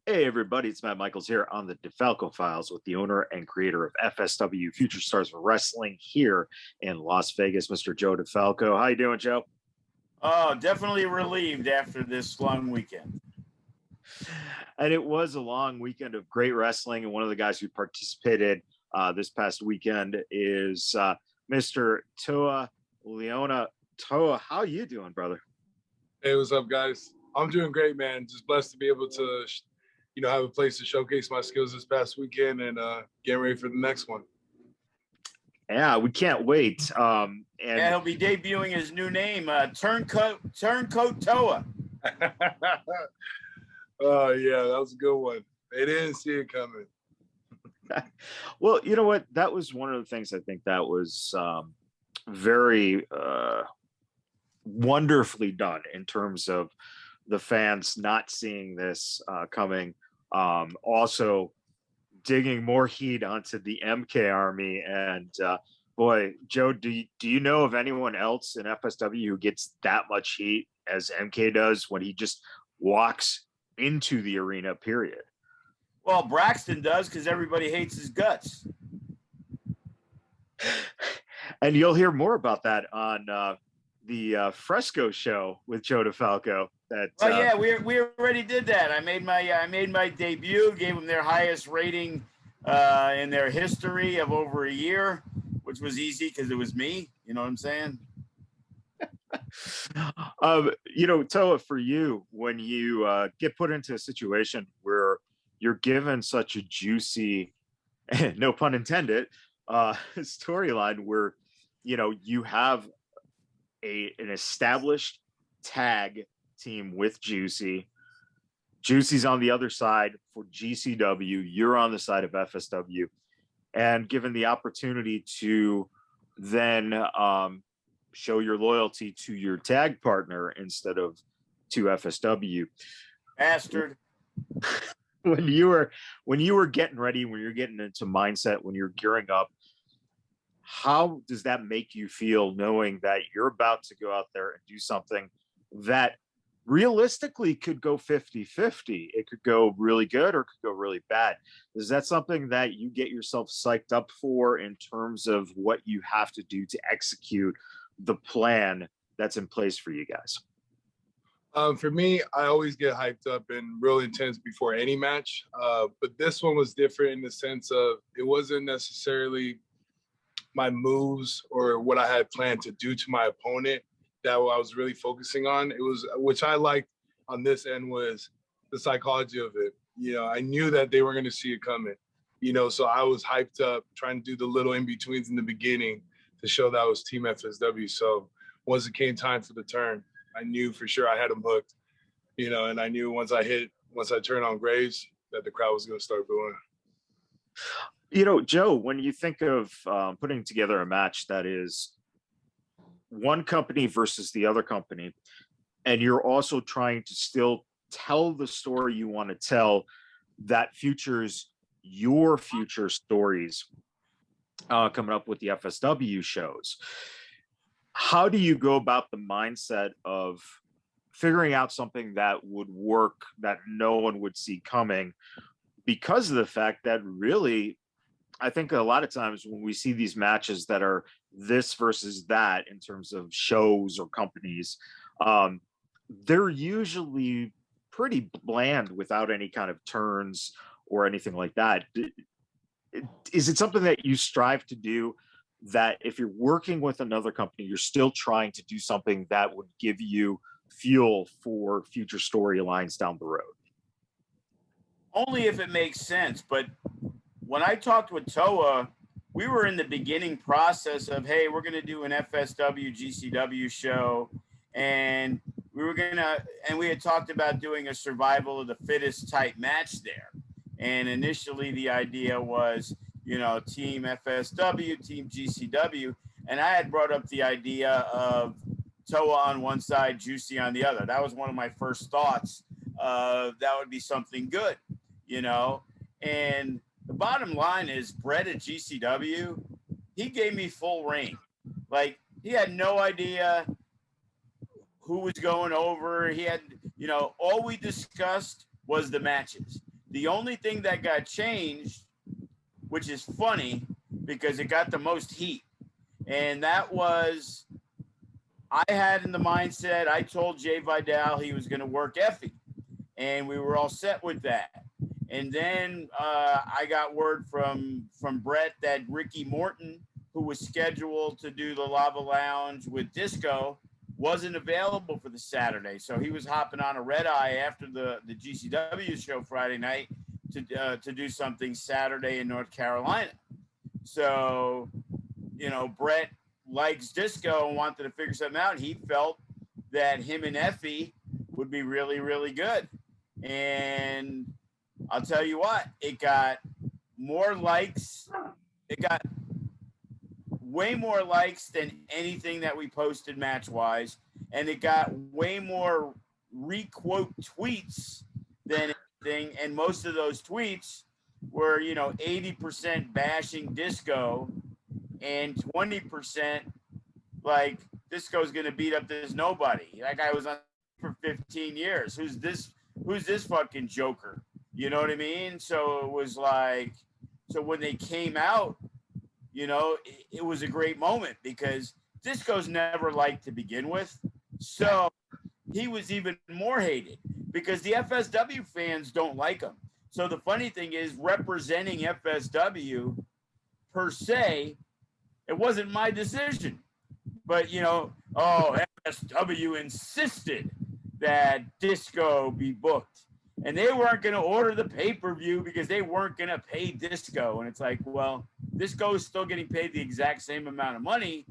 Hey everybody, it's Matt Michaels here on the DeFalco Files with the owner and creator of FSW Future Stars of Wrestling here in Las Vegas, Mr. Joe DeFalco. How you doing, Joe? Oh, definitely relieved after this long weekend. And it was a long weekend of great wrestling, and one of the guys who participated this past weekend is Mr. Toa Liona. Toa, how you doing, brother? Hey, what's up, guys? I'm doing great, man. Just blessed to be able to have a place to showcase my skills this past weekend and get ready for the next one. Yeah, we can't wait. And he'll be debuting his new name, Turncoat Toa. Oh, yeah, that was a good one. They didn't see it coming. Well, you know what? That was one of the things I think that was very wonderfully done in terms of the fans not seeing this coming. Also digging more heat onto the MK Army. And boy, Joe, do you know of anyone else in FSW who gets that much heat as MK does when he just walks into the arena, period? Well, Braxton does because everybody hates his guts. And you'll hear more about that on the Fresco show with Joe DeFalco. Yeah, we already did that. I made my debut, gave them their highest rating in their history of over a year, which was easy because it was me. You know what I'm saying? Toa, for you, when you get put into a situation where you're given such a juicy, no pun intended, storyline where you have an established tag team with Juicy's on the other side for GCW, you're on the side of FSW, and given the opportunity to then show your loyalty to your tag partner instead of to FSW. Bastard. When you were getting ready, when you're getting into mindset, when you're gearing up, how does that make you feel knowing that you're about to go out there and do something that realistically could go 50-50? It could go really good or it could go really bad. Is that something that you get yourself psyched up for in terms of what you have to do to execute the plan that's in place for you guys? For me, I always get hyped up and real intense before any match. But this one was different in the sense of it wasn't necessarily my moves or what I had planned to do to my opponent that I was really focusing on. It was, which I liked on this end, was the psychology of it. I knew that they were going to see it coming, so I was hyped up, trying to do the little in-betweens in the beginning to show that I was Team FSW. So once it came time for the turn, I knew for sure I had them hooked, and I knew once I turned on Graves that the crowd was going to start booing. Joe, when you think of putting together a match that is one company versus the other company, and you're also trying to still tell the story you want to tell that features your future stories coming up with the FSW shows, how do you go about the mindset of figuring out something that would work, that no one would see coming, because of the fact that really, I think a lot of times when we see these matches that are this versus that in terms of shows or companies, they're usually pretty bland without any kind of turns or anything like that. Is it something that you strive to do, that if you're working with another company, you're still trying to do something that would give you fuel for future storylines down the road? Only if it makes sense. But when I talked with Toa, we were in the beginning process of, hey, we're going to do an FSW GCW show. And we had talked about doing a survival of the fittest type match there. And initially the idea was, Team FSW, Team GCW. And I had brought up the idea of Toa on one side, Juicy on the other. That was one of my first thoughts. That would be something good, And the bottom line is, Brett at GCW, he gave me full reign. Like, he had no idea who was going over. He had, all we discussed was the matches. The only thing that got changed, which is funny because it got the most heat, and that was I had in the mindset, I told Jay Vidal he was going to work EFFY, and we were all set with that. And then I got word from Brett that Ricky Morton, who was scheduled to do the Lava Lounge with Disco, wasn't available for the Saturday. So he was hopping on a red eye after the GCW show Friday night to do something Saturday in North Carolina. So, you know, Brett likes Disco and wanted to figure something out. He felt that him and EFFY would be really, really good. And I'll tell you what, it got more likes. It got way more likes than anything that we posted match-wise. And it got way more requote tweets than anything. And most of those tweets were, you know, 80% bashing Disco and 20% like Disco's going to beat up this nobody. That guy was on for 15 years. Who's this fucking joker? You know what I mean? So it was like, so when they came out, you know, it was a great moment because Disco's never liked to begin with. So he was even more hated because the FSW fans don't like him. So the funny thing is, representing FSW per se, it wasn't my decision. But, you know, FSW insisted that Disco be booked. And they weren't going to order the pay-per-view because they weren't going to pay Disco. And it's like, well, Disco is still getting paid the exact same amount of money.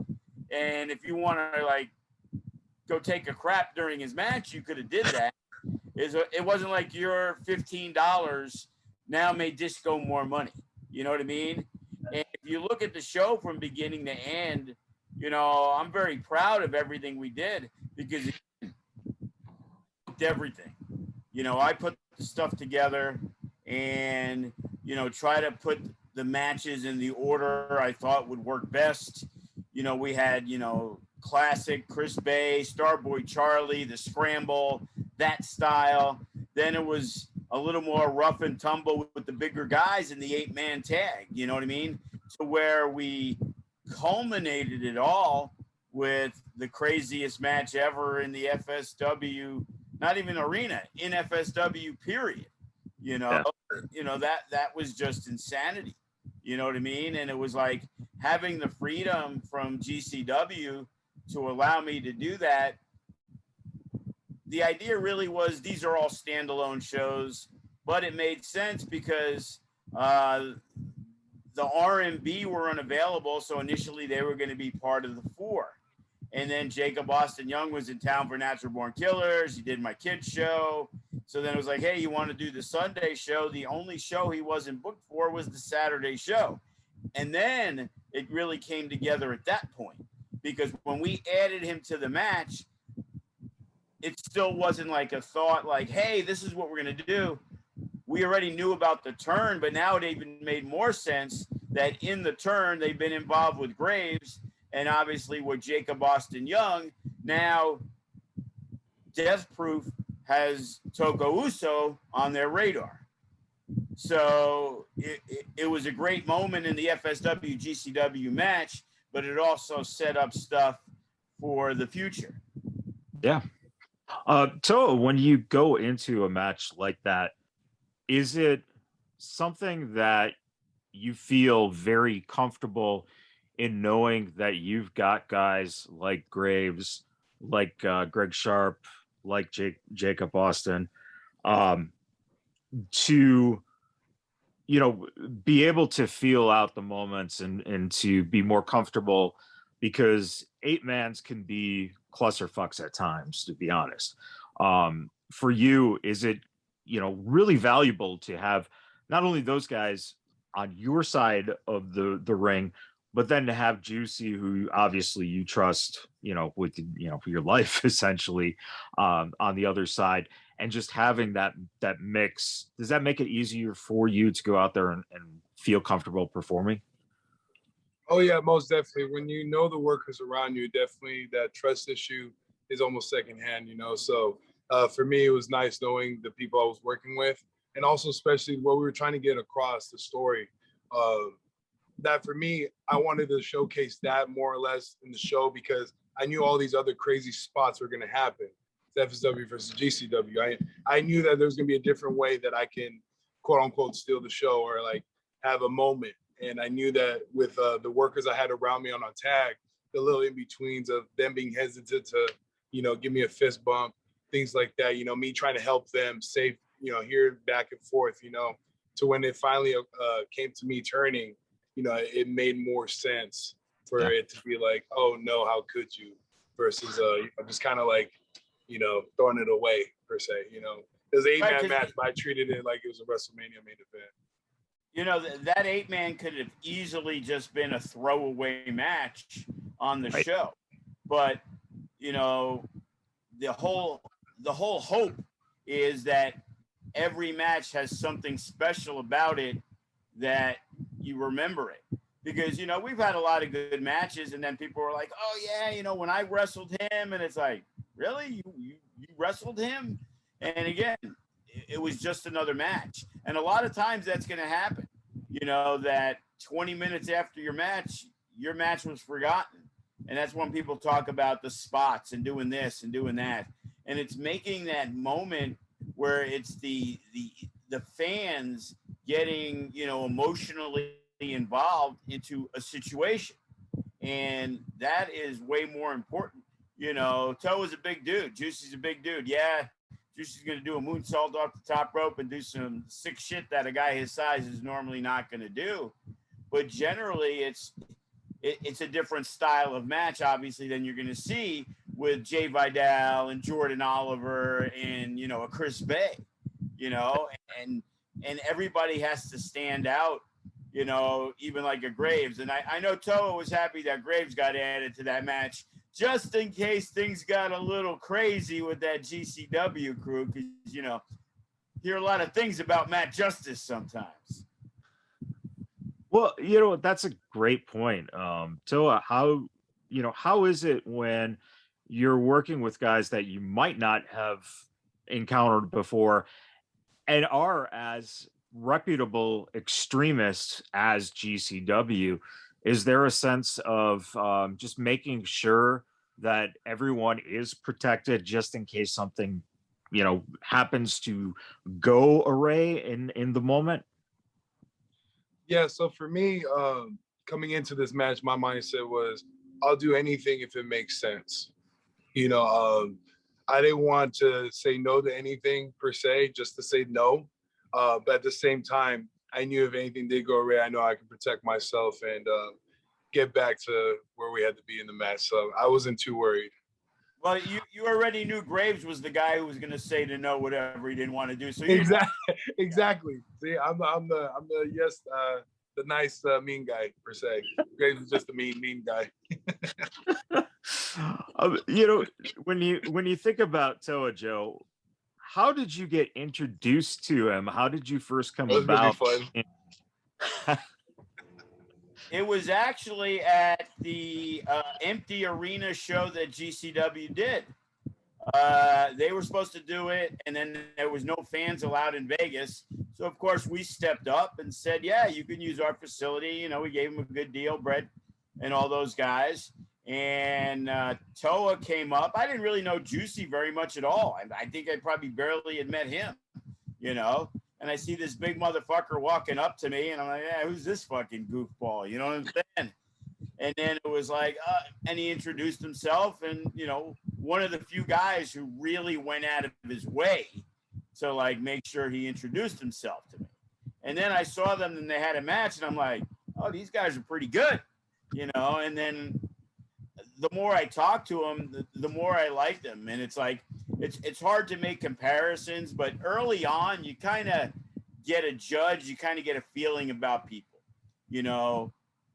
And if you want to, like, go take a crap during his match, you could have did that. It wasn't like your $15 now made Disco more money. You know what I mean? And if you look at the show from beginning to end, you know, I'm very proud of everything we did because it booked everything. You know, I put the stuff together and, you know, try to put the matches in the order I thought would work best. You know, we had, you know, classic Chris Bay, Starboy Charlie, the Scramble, that style. Then it was a little more rough and tumble with the bigger guys in the 8-man tag. You know what I mean? To where we culminated it all with the craziest match ever in the FSW, not even arena, in FSW period. You know, you know, that was just insanity. You know what I mean? And it was like having the freedom from GCW to allow me to do that. The idea really was these are all standalone shows, but it made sense because the R&B were unavailable. So initially they were going to be part of the 4. And then Jacob Austin Young was in town for Natural Born Killers. He did my kids show. So then it was like, hey, you want to do the Sunday show? The only show he wasn't booked for was the Saturday show. And then it really came together at that point because when we added him to the match, it still wasn't like a thought like, hey, this is what we're going to do. We already knew about the turn, but now it even made more sense that in the turn, they've been involved with Graves and obviously with Jacob Austin Young. Now, Death Proof has Toko Uso on their radar. So it was a great moment in the FSW GCW match, but it also set up stuff for the future. Yeah. Toa, when you go into a match like that, is it something that you feel very comfortable in knowing that you've got guys like Graves, like Greg Sharp, like Jacob Austin, to, you know, be able to feel out the moments and to be more comfortable, because 8-mans can be clusterfucks at times, to be honest. For you, is it, you know, really valuable to have not only those guys on your side of the ring, but then to have Juicy, who obviously you trust, you know, with, you know, your life essentially, on the other side, and just having that mix, does that make it easier for you to go out there and feel comfortable performing? Oh yeah, most definitely. When you know the workers around you, definitely that trust issue is almost secondhand, you know. So for me, it was nice knowing the people I was working with. and also especially what we were trying to get across the story. That for me, I wanted to showcase that more or less in the show because I knew all these other crazy spots were going to happen. It's FSW versus GCW. I knew that there's going to be a different way that I can, quote unquote, steal the show or like have a moment. And I knew that with the workers I had around me on tag, the little in-betweens of them being hesitant to, give me a fist bump, things like that, me trying to help them save, here back and forth, to when it finally came to me turning, it made more sense for it to be like, oh no, how could you? Versus just kind of like, throwing it away per se, It was an 8-man match, but I treated it like it was a WrestleMania main event. That 8-man could have easily just been a throwaway match on the show. But, the whole hope is that every match has something special about it that you remember it. Because, we've had a lot of good matches and then people were like, oh yeah, when I wrestled him, and it's like, really? You wrestled him? And again, it was just another match. And a lot of times that's going to happen, that 20 minutes after your match was forgotten. And that's when people talk about the spots and doing this and doing that. And it's making that moment where it's the fans getting, emotionally involved into a situation. And that is way more important. Toa's a big dude. Juicy's a big dude. Yeah, Juicy's going to do a moonsault off the top rope and do some sick shit that a guy his size is normally not going to do. But generally, it's a different style of match, obviously, than you're going to see with Jay Vidal and Jordan Oliver and, a Chris Bay, and everybody has to stand out, even like a Graves. And I know Toa was happy that Graves got added to that match just in case things got a little crazy with that GCW crew, because, hear a lot of things about Matt Justice sometimes. Well, that's a great point. Toa, how is it when you're working with guys that you might not have encountered before and are as reputable extremists as GCW? Is there a sense of just making sure that everyone is protected just in case something, happens to go awry in the moment? Yeah, so for me, coming into this match, my mindset was, I'll do anything if it makes sense. I didn't want to say no to anything per se, just to say no. But at the same time, I knew if anything did go awry, I know I could protect myself and get back to where we had to be in the match. So I wasn't too worried. Well, you already knew Graves was the guy who was going to say to no whatever he didn't want to do. So exactly. See, I'm the yes, the nice mean guy per se. Graves is just the mean guy. When you think about Toa, Joe, how did you get introduced to him? How did you first come about? It was actually at the empty arena show that GCW did. They were supposed to do it, and then there was no fans allowed in Vegas. So, of course, we stepped up and said, yeah, you can use our facility. We gave him a good deal, Brett and all those guys. And Toa came up. I didn't really know Juicy very much at all. I think I probably barely had met him, And I see this big motherfucker walking up to me, and I'm like, yeah, who's this fucking goofball? You know what I'm saying? And then it was like, and he introduced himself, and, one of the few guys who really went out of his way to, like, make sure he introduced himself to me. And then I saw them, and they had a match, and I'm like, oh, these guys are pretty good, And then the more I talked to them, the more I liked them. And it's like, it's hard to make comparisons, but early on, you kind of get a judge, you kind of get a feeling about people.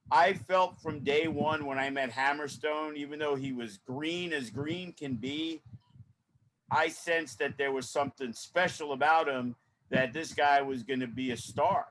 I felt from day one when I met Hammerstone, even though he was green as green can be, I sensed that there was something special about him, that this guy was going to be a star.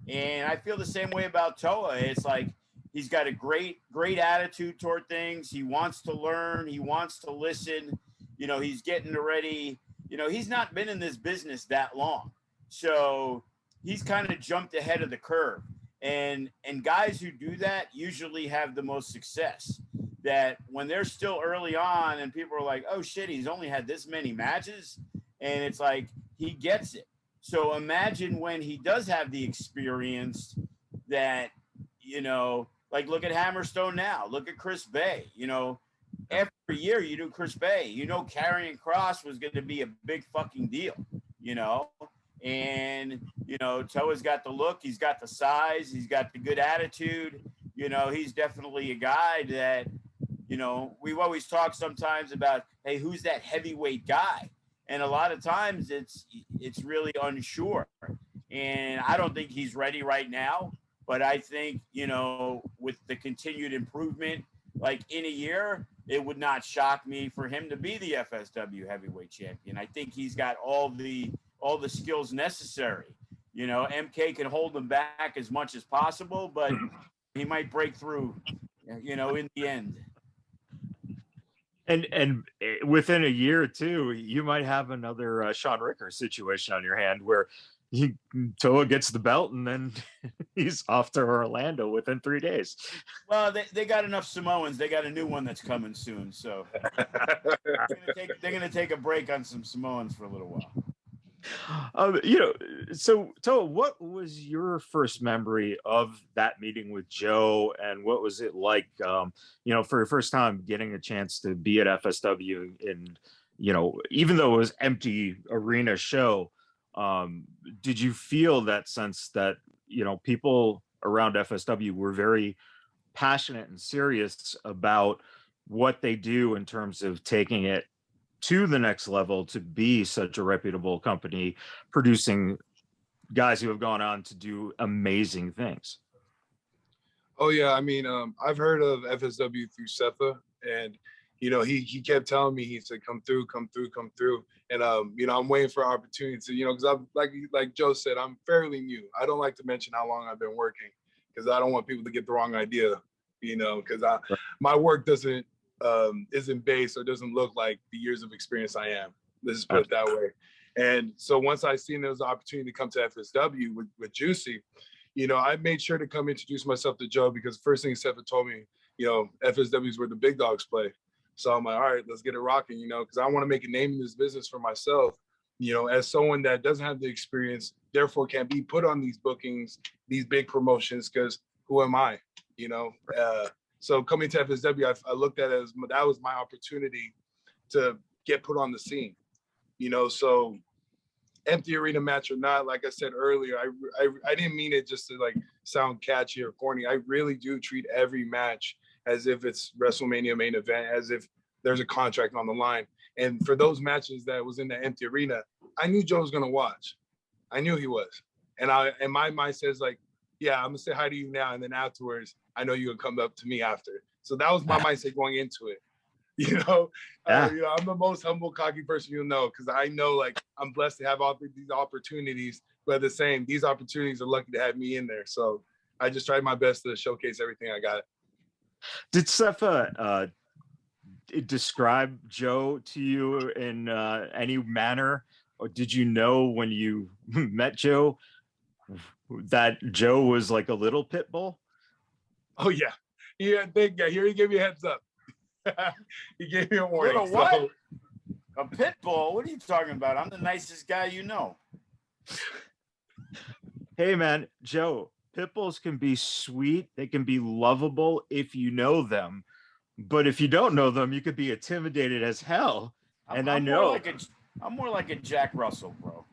And I feel the same way about Toa. It's like, he's got a great attitude toward things. He wants to learn. He wants to listen. He's getting ready. He's not been in this business that long. So he's kind of jumped ahead of the curve. And guys who do that usually have the most success. That when they're still early on and people are like, oh shit, he's only had this many matches, and it's like he gets it. So imagine when he does have the experience that, you know, like look at Hammerstone now, look at Chris Bay, you know, every year you do Chris Bay, you know, carrying Cross was going to be a big fucking deal, you know, and, you know, Toa's got the look, he's got the size, he's got the good attitude, you know, he's definitely a guy that, you know, we've always talked sometimes about, hey, who's that heavyweight guy? And a lot of times it's really unsure. And I don't think he's ready right now. But I think, you know, with the continued improvement, like in a year, it would not shock me for him to be the FSW heavyweight champion. I think he's got all the skills necessary. You know, MK can hold him back as much as possible, but he might break through, you know, in the end. And within a year or two, you might have another Sean Ricker situation on your hand where Toa gets the belt and then he's off to Orlando within 3 days. Well, they got enough Samoans. They got a new one that's coming soon. So they're gonna take a break on some Samoans for a little while. You know, so Toa, what was your first memory of that meeting with Joe, and what was it like, you know, for your first time getting a chance to be at FSW, and, you know, even though it was empty arena show, did you feel that sense that, you know, people around FSW were very passionate and serious about what they do in terms of taking it to the next level to be such a reputable company producing guys who have gone on to do amazing things? Oh yeah, I mean, I've heard of FSW through Setha, and you know, he kept telling me, he said, come through, and you know, I'm waiting for an opportunity to, you know, because I'm like Joe said, I'm fairly new. I don't like to mention how long I've been working because I don't want people to get the wrong idea, you know, because my work isn't based or doesn't look like the years of experience I am. Let's just put it that way. And so once I seen there was an opportunity to come to FSW with Juicy, you know, I made sure to come introduce myself to Joe, because the first thing Setha told me, you know, FSW is where the big dogs play. So I'm like, all right, let's get it rocking, you know, because I want to make a name in this business for myself, you know, as someone that doesn't have the experience, therefore can't be put on these bookings, these big promotions, because who am I, you know? So coming to FSW, I looked at it as that was my opportunity to get put on the scene, you know. So empty arena match or not, like I said earlier, I didn't mean it just to like sound catchy or corny. I really do treat every match as if it's WrestleMania main event, as if there's a contract on the line. And for those matches that was in the empty arena, I knew Joe was gonna watch. I knew he was. And my mindset is like, yeah, I'm gonna say hi to you now, and then afterwards, I know you're gonna come up to me after. So that was my mindset going into it. You know, you know, I'm the most humble, cocky person you'll know, because I know, like, I'm blessed to have all these opportunities, but the same, these opportunities are lucky to have me in there. So I just tried my best to showcase everything I got. Did Setha describe Joe to you in any manner, or did you know when you met Joe that Joe was like a little pit bull? Oh yeah, here he gave me a heads up. He gave me a warning. Little what? So. A pit bull? What are you talking about? I'm the nicest guy you know. Hey man, Joe, pit bulls can be sweet, they can be lovable if you know them, but if you don't know them, you could be intimidated as hell. And I'm more like a Jack Russell, bro.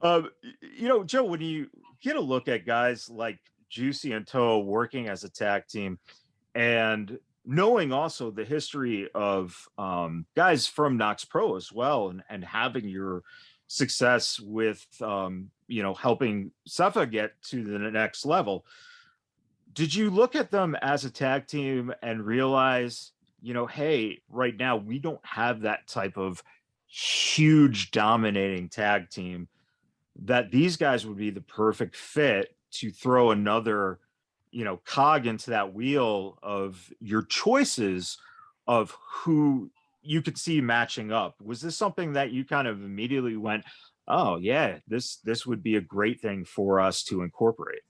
You know, Joe, when you get a look at guys like Juicy and Toa working as a tag team, and knowing also the history of guys from Knox Pro as well, and having your success with you know, helping Setha get to the next level, did you look at them as a tag team and realize, you know, hey, right now we don't have that type of huge dominating tag team, that these guys would be the perfect fit to throw another, you know, cog into that wheel of your choices of who you could see matching up. Was this something that you kind of immediately went, oh yeah, this would be a great thing for us to incorporate?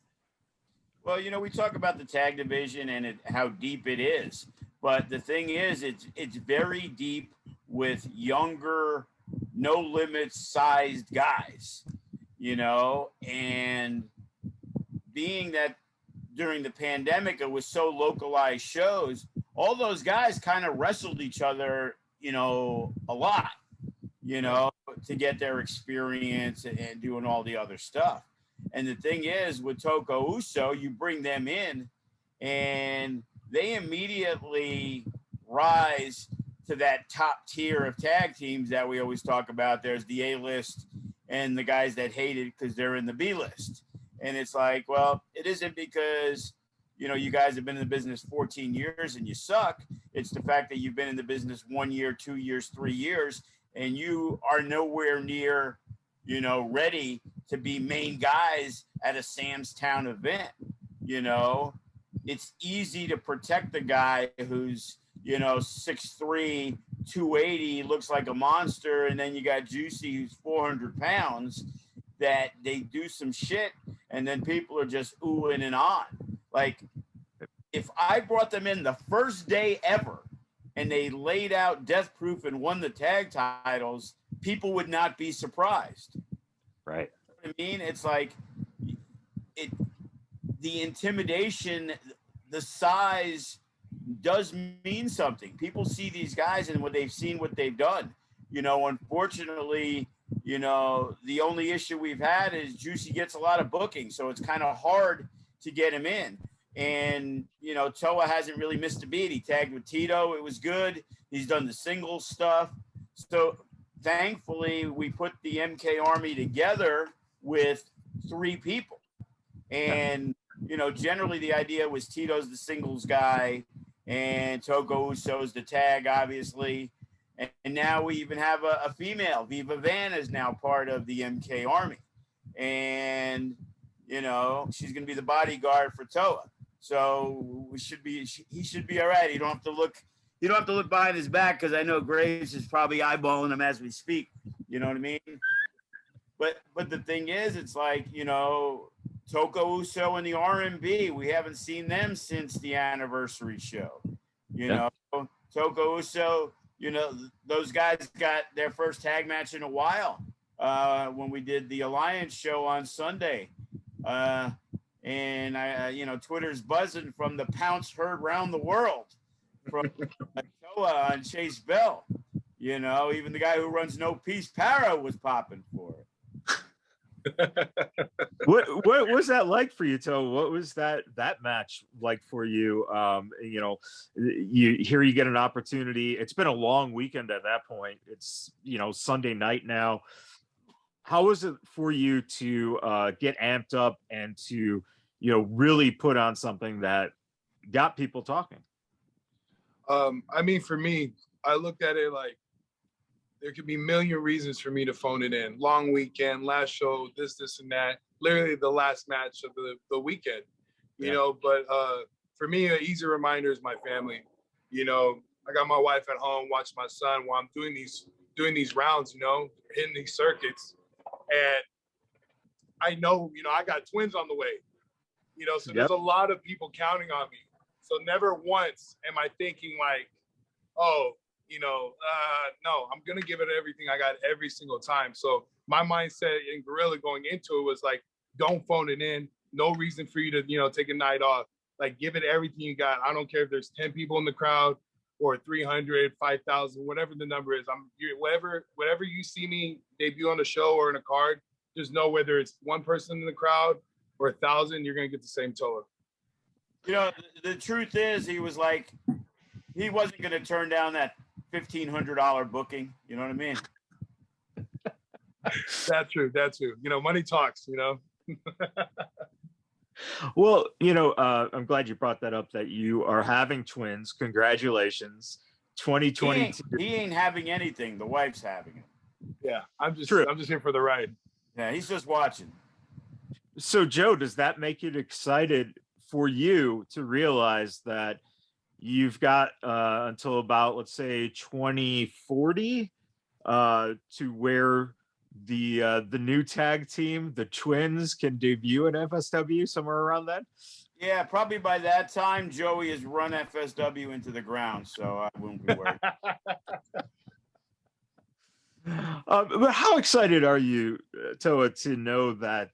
Well, we talk about the tag division and how deep it is, but the thing is, it's very deep with younger, no limits sized guys, and being that during the pandemic it was so localized shows, all those guys kind of wrestled each other, a lot, to get their experience and doing all the other stuff. And the thing is, with Toko Uso, you bring them in and they immediately rise to that top tier of tag teams that we always talk about. There's the A-list and the guys that hate it because they're in the B-list. And it's like, well, it isn't because, you guys have been in the business 14 years and you suck. It's the fact that you've been in the business 1 year, 2 years, 3 years, and you are nowhere near, ready to be main guys at a Sam's Town event. It's easy to protect the guy who's, 6'3", 280, looks like a monster. And then you got Juicy, who's 400 pounds, that they do some shit. And then people are just oohing and on. Like, if I brought them in the first day ever and they laid out Death Proof and won the tag titles, people would not be surprised. Right. You know what I mean? It's like the intimidation, the size does mean something. People see these guys and when they've seen what they've done, unfortunately, the only issue we've had is Juicy gets a lot of booking. So it's kind of hard to get him in. And, Toa hasn't really missed a beat. He tagged with Tito. It was good. He's done the singles stuff. So thankfully, we put the MK Army together with 3 people. And, generally the idea was Tito's the singles guy and Toko Uso's the tag, obviously. And now we even have a female. Viva Van is now part of the MK Army. And, she's going to be the bodyguard for Toa. So he should be all right. You don't have to look behind his back because I know Graves is probably eyeballing him as we speak. You know what I mean? But the thing is, it's like, Toko Uso and the R&B, we haven't seen them since the anniversary show. Toko Uso, those guys got their first tag match in a while when we did the Alliance show on Sunday. And I Twitter's buzzing from the pounce heard around the world from Toa on Chase Bell. Even the guy who runs No Peace Para was popping for it. What was that like for you, Toa? What was that match like for you? You get an opportunity. It's been a long weekend at that point. It's Sunday night now. How was it for you to get amped up and to really put on something that got people talking? For me, I looked at it like there could be a million reasons for me to phone it in. Long weekend, last show, this and that. Literally the last match of the weekend, But for me, an easy reminder is my family. I got my wife at home, watch my son while I'm doing these rounds, hitting these circuits. And I know, I got twins on the way, so there's a lot of people counting on me. So never once am I thinking like, oh, no, I'm going to give it everything I got every single time. So my mindset in Gorilla going into it was like, don't phone it in. No reason for you to, take a night off. Like, give it everything you got. I don't care if there's 10 people in the crowd or 300, 5,000, whatever the number is. Whatever you see me debut on a show or in a card, just know whether it's one person in the crowd or 1,000, you're going to get the same Toa. The truth is he was like, he wasn't going to turn down that $1,500 booking. You know what I mean? That's true. Money talks, Well, I'm glad you brought that up, that you are having twins. Congratulations. 2022. He ain't having anything. The wife's having it. Yeah, I'm just here for the ride. Yeah, he's just watching. So, Joe, does that make it excited for you to realize that, you've got until about, let's say, 2040 to where the new tag team, the Twins, can debut at FSW somewhere around then. Yeah, probably by that time, Joey has run FSW into the ground, so I won't be worried. But how excited are you, Toa, to know that,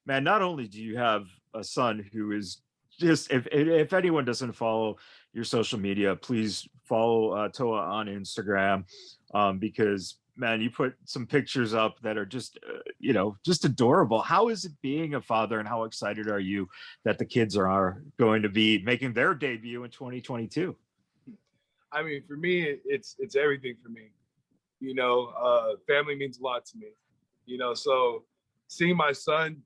man, not only do you have a son who is just, if anyone doesn't follow your social media, please follow Toa on Instagram, because, man, you put some pictures up that are just, just adorable. How is it being a father, and how excited are you that the kids are going to be making their debut in 2022? I mean, for me, it's everything for me. Family means a lot to me, so seeing my son,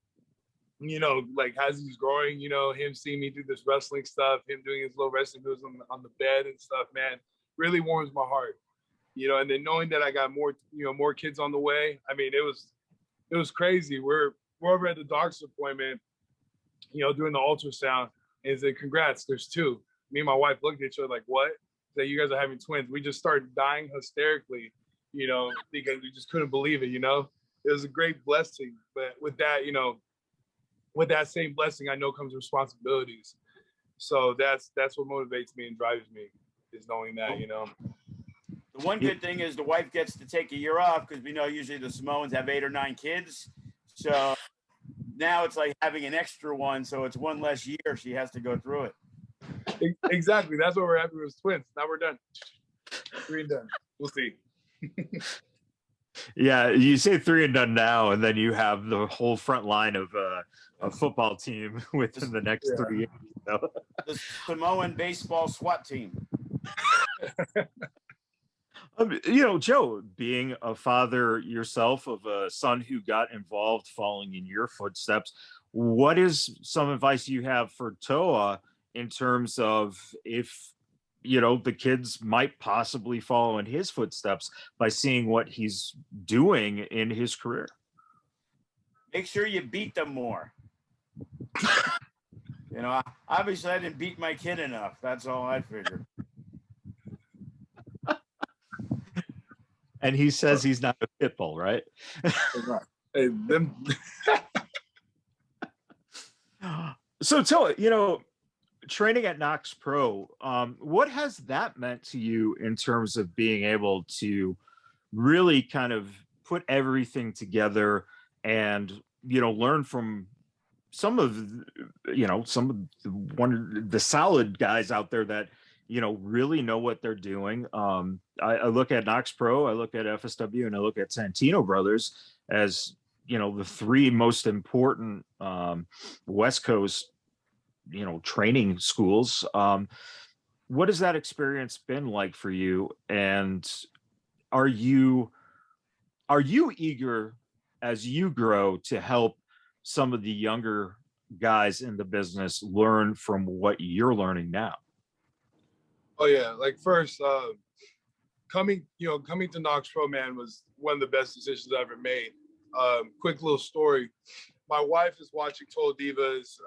like as he's growing, him seeing me do this wrestling stuff, him doing his little wrestling moves on the bed and stuff, man, really warms my heart, and then knowing that I got more kids on the way. I mean, it was crazy. We're over at the doctor's appointment, doing the ultrasound, and he said, "Congrats, there's two." Me and my wife looked at each other like, "What?" That you guys are having twins. We just started dying hysterically, because we just couldn't believe it, It was a great blessing. But with that, with that same blessing, I know comes responsibilities. So that's what motivates me and drives me, is knowing that, The one good thing is the wife gets to take a year off, because we know usually the Samoans have 8 or 9 kids. So now it's like having an extra one. So it's one less year she has to go through it. Exactly. That's what we're happy with twins. Now we're done. 3 and done. We'll see. Yeah, you say 3 and done now, and then you have the whole front line of a football team within the next 3 years. The Samoan baseball SWAT team. Joe, being a father yourself of a son who got involved following in your footsteps, what is some advice you have for Toa in terms of if the kids might possibly follow in his footsteps by seeing what he's doing in his career? Make sure you beat them more. Obviously I didn't beat my kid enough. That's all I figured. And he says he's not a pit bull, right? Hey, So Toa, training at Knox Pro, what has that meant to you in terms of being able to really kind of put everything together and learn from some of the solid guys out there that really know what they're doing? I look at Knox Pro, I look at FSW, and I look at Santino Brothers as the 3 most important West Coast training schools. What has that experience been like for you, and are you eager as you grow to help some of the younger guys in the business learn from what you're learning now? Oh yeah, like first, coming to Knox Pro, man, was one of the best decisions I ever made. Quick little story: my wife is watching Toa Divas,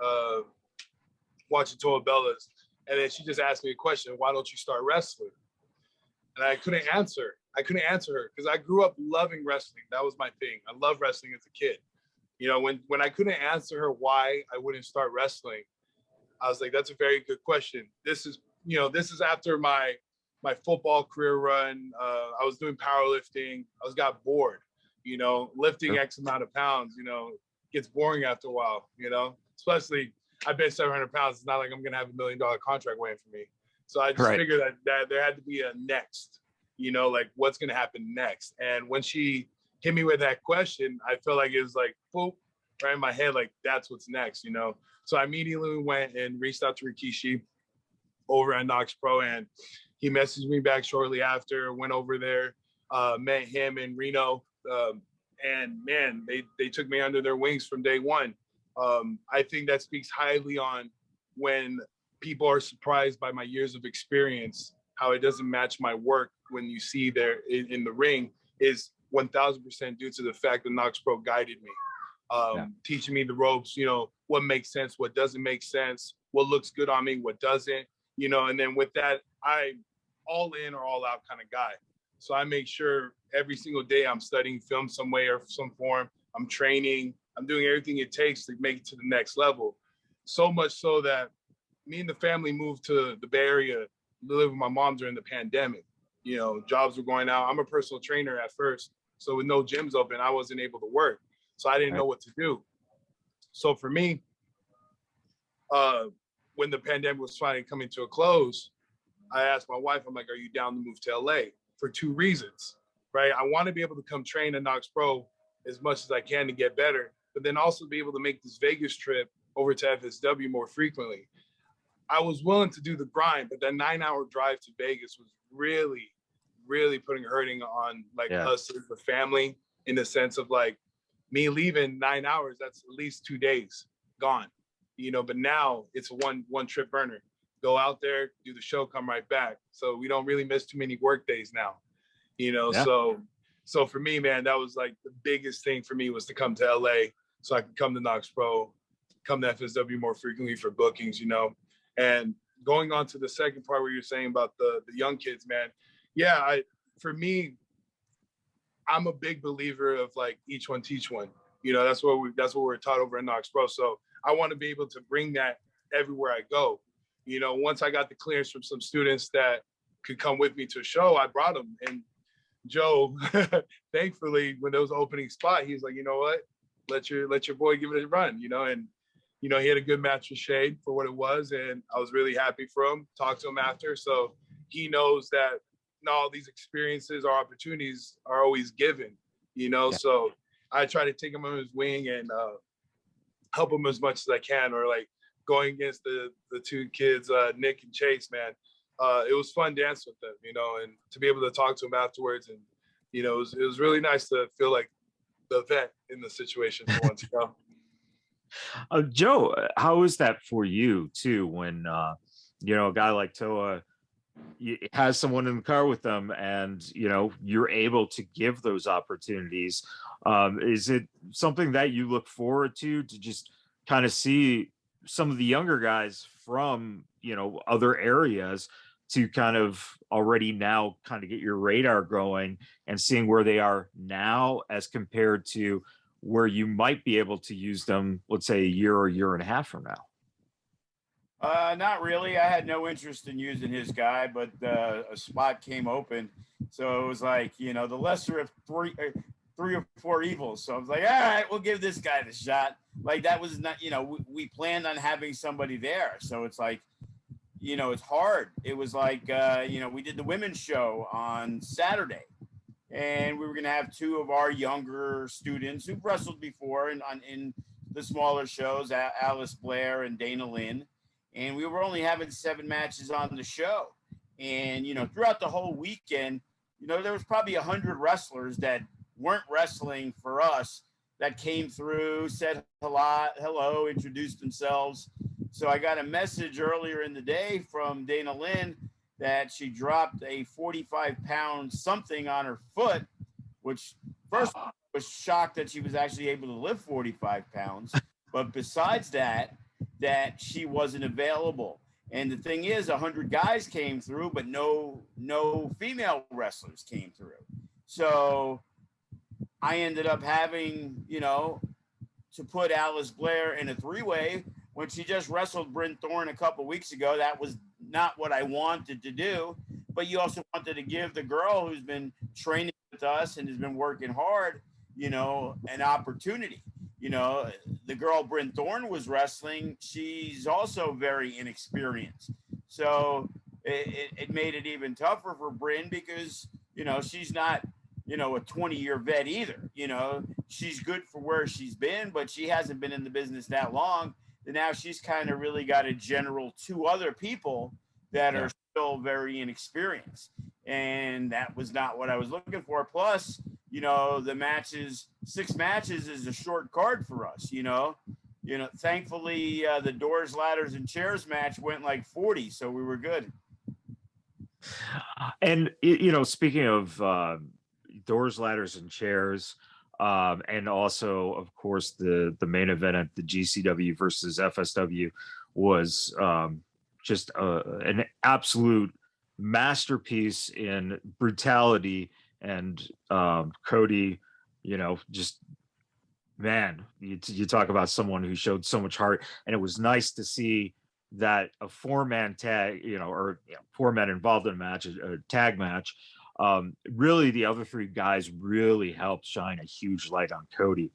watching Toa Bellas, and then she just asked me a question: "Why don't you start wrestling?" And I couldn't answer. I couldn't answer her because I grew up loving wrestling. That was my thing. I loved wrestling as a kid. When I couldn't answer her why I wouldn't start wrestling, I was like, "That's a very good question." This is after my football career run. I was doing powerlifting. I got bored. Lifting X amount of pounds. Gets boring after a while. Especially I bet 700 pounds. It's not like I'm gonna have $1 million contract waiting for me. So I just figured that there had to be a next. Like what's gonna happen next. And when she hit me with that question, I felt like it was like boop right in my head. Like that's what's next. So I immediately went and reached out to Rikishi over at Knox Pro, and he messaged me back shortly after. Went over there, met him in Reno, and man, they took me under their wings from day one. I think that speaks highly on when people are surprised by my years of experience, how it doesn't match my work when you see there in the ring is 1000% due to the fact that Knox Pro guided me, teaching me the ropes, what makes sense, what doesn't make sense, what looks good on me, what doesn't. you know, and then with that, I'm all in or all out kind of guy. So I make sure every single day I'm studying film some way or some form. I'm training. I'm doing everything it takes to make it to the next level. So much so that me and the family moved to the Bay Area to live with my mom during the pandemic. You know, jobs were going out. I'm a personal trainer at first. So with no gyms open, I wasn't able to work. So I didn't know what to do. So for me, when the pandemic was finally coming to a close, I asked my wife, I'm like, are you down to move to LA? For two reasons, right? I want to be able to come train at Knox Pro as much as I can to get better, but then also be able to make this Vegas trip over to FSW more frequently. I was willing to do the grind, but that 9-hour drive to Vegas was really, really hurting on like us as a family, in the sense of like me leaving 9 hours, that's at least 2 days gone, you know, but now it's a one trip burner. Go out there, do the show, come right back. So we don't really miss too many work days now, you know? So for me, man, that was like the biggest thing for me, was to come to LA so I could come to Knox Pro, come to FSW more frequently for bookings, you know? And going on to the second part where you're saying about the young kids, man. Yeah, for me, I'm a big believer of like each one teach one. You know, that's what we're taught over at Knox Pro. So I want to be able to bring that everywhere I go. You know, once I got the clearance from some students that could come with me to a show, I brought them. And Joe, thankfully, when there was an opening spot, he was like, you know what, let your boy give it a run, you know. And you know, he had a good match with Shade for what it was, and I was really happy for him. Talked to him after, so he knows that all these experiences or opportunities are always given, you know. Yeah. So I try to take him on his wing and help him as much as I can. Or like going against the two kids, Nick and Chase, man, it was fun dancing with them, you know, and to be able to talk to him afterwards, and you know, it was really nice to feel like the vet in the situation for once, you know. Joe, how is that for you too, when you know, a guy like Toa has someone in the car with them, and you know, you're able to give those opportunities? Is it something that you look forward to just kind of see some of the younger guys from, you know, other areas to kind of already now kind of get your radar going and seeing where they are now as compared to where you might be able to use them, let's say a year or year and a half from now? Not really. I had no interest in using his guy, but a spot came open. So it was like, you know, the lesser of three or four evils. So I was like, all right, we'll give this guy the shot. Like, that was not, you know, we planned on having somebody there. So it's like, you know, it's hard. It was like, you know, we did the women's show on Saturday, and we were going to have two of our younger students who've wrestled before in the smaller shows, Alice Blair and Dana Lynn. And we were only having 7 matches on the show. And, you know, throughout the whole weekend, you know, there was probably 100 wrestlers that weren't wrestling for us that came through, said hello, introduced themselves. So I got a message earlier in the day from Dana Lynn that she dropped a 45-pound something on her foot, which first I was shocked that she was actually able to lift 45 pounds. But besides that she wasn't available. And the thing is, 100 guys came through, but no female wrestlers came through. So I ended up having, you know, to put Alice Blair in a 3-way when she just wrestled Bryn Thorne a couple weeks ago. That was not what I wanted to do, but you also wanted to give the girl who's been training with us and has been working hard, you know, an opportunity. You know, the girl Bryn Thorne was wrestling, she's also very inexperienced. So it made it even tougher for Bryn because, you know, she's not, you know, a 20-year vet either. You know, she's good for where she's been, but she hasn't been in the business that long. And now she's kind of really got a general 2 other people that are still very inexperienced. And that was not what I was looking for. Plus, you know, the matches, 6 matches is a short card for us, you know. You know, thankfully, the doors, ladders, and chairs match went like 40, so we were good. And, you know, speaking of doors, ladders, and chairs, and also, of course, the main event at the GCW versus FSW was just an absolute masterpiece in brutality. And Cody, you know, just, man, you talk about someone who showed so much heart. And it was nice to see that a 4-man tag, you know, or 4 men involved in a match, a tag match. Really, the other 3 guys really helped shine a huge light on Cody,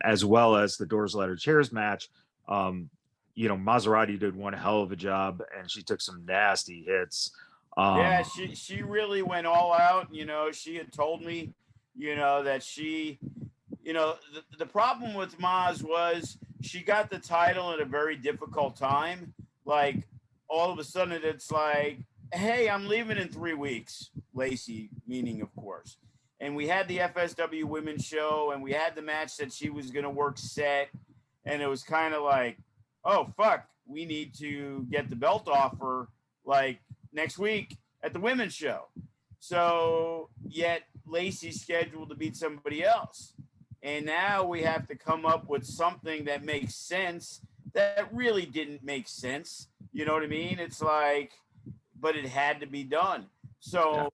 as well as the doors, ladder, chairs match. You know, Mazzerati did one hell of a job, and she took some nasty hits. Yeah, she really went all out. You know, she had told me, you know, that she, you know, the problem with Maz was she got the title at a very difficult time. Like, all of a sudden it's like, hey, I'm leaving in 3 weeks. Lacey, meaning, of course. And we had the FSW women's show, and we had the match that she was going to work set. And it was kind of like, oh, fuck, we need to get the belt off her, like, next week at the women's show. So yet Lacey's scheduled to beat somebody else. And now we have to come up with something that makes sense that really didn't make sense. You know what I mean? It's like, but it had to be done. So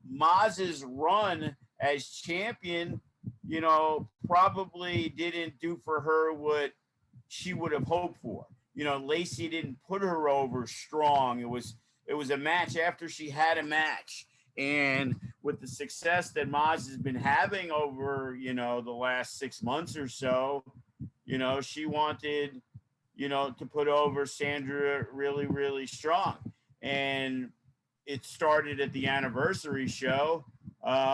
Maz's run as champion, you know, probably didn't do for her what she would have hoped for. You know, Lacey didn't put her over strong. It was a match after she had a match. And with the success that Maz has been having over, you know, the last 6 months or so, you know, she wanted, you know, to put over Sandra really, really strong. And it started at the anniversary show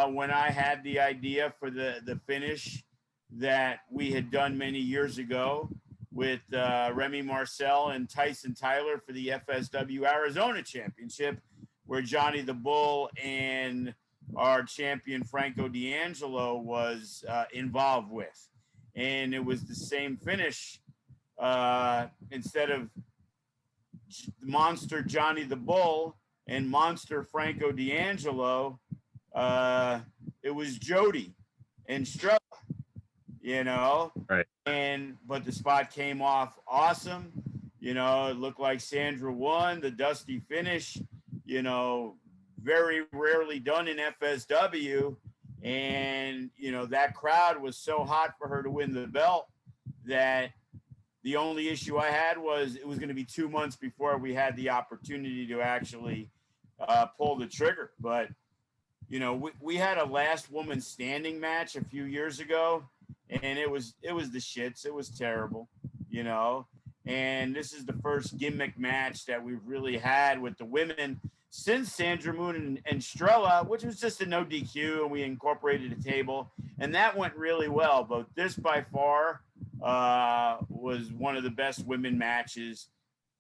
when I had the idea for the finish that we had done many years ago with Remy Marcel and Tyson Tyler for the FSW Arizona Championship, where Johnny the Bull and our champion Franco D'Angelo was involved with. And it was the same finish. Instead of Monster Johnny the Bull and Monster Franco D'Angelo, it was Jody and Strella, you know? Right. But the spot came off awesome. You know, it looked like Sandra won the dusty finish, you know, very rarely done in FSW. And, you know, that crowd was so hot for her to win the belt that the only issue I had was it was going to be 2 months before we had the opportunity to actually pull the trigger. But, you know, we had a last woman standing match a few years ago, and it was the shits. It was terrible, you know. And this is the first gimmick match that we've really had with the women since Sandra Moone and Strella, which was just a no DQ, and we incorporated a table, and that went really well. But this by far was one of the best women matches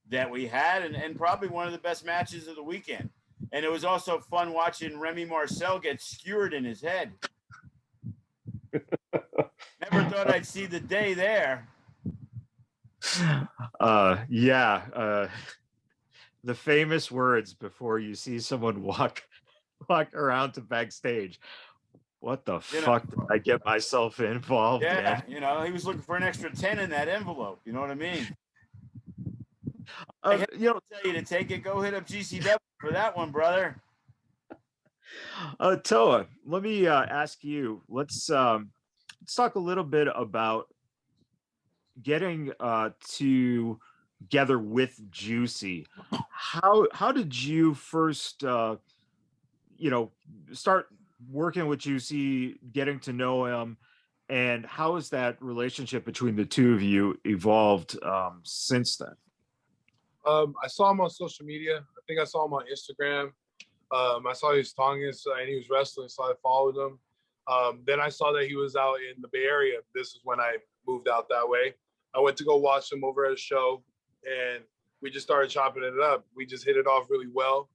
that we had, and probably one of the best matches of the weekend. And it was also fun watching Remy Marcel get skewered in his head. Never thought I'd see the day there. The famous words before you see someone walk around to backstage. What the fuck did I get myself involved in? You know, he was looking for an extra 10 in that envelope. You know what I mean? You know, tell you to take it. Go hit up GCW for that one, brother. Toa, let me ask you. Let's talk a little bit about getting together with Juicy. How did you first start working with Juicy, getting to know him, and how has that relationship between the two of you evolved since then? I saw him on social media. I think I saw him on Instagram. I saw he was Tongass and he was wrestling, so I followed him. Then I saw that he was out in the Bay Area. This is when I moved out that way. I went to go watch him over at a show, and we just started chopping it up. We just hit it off really well.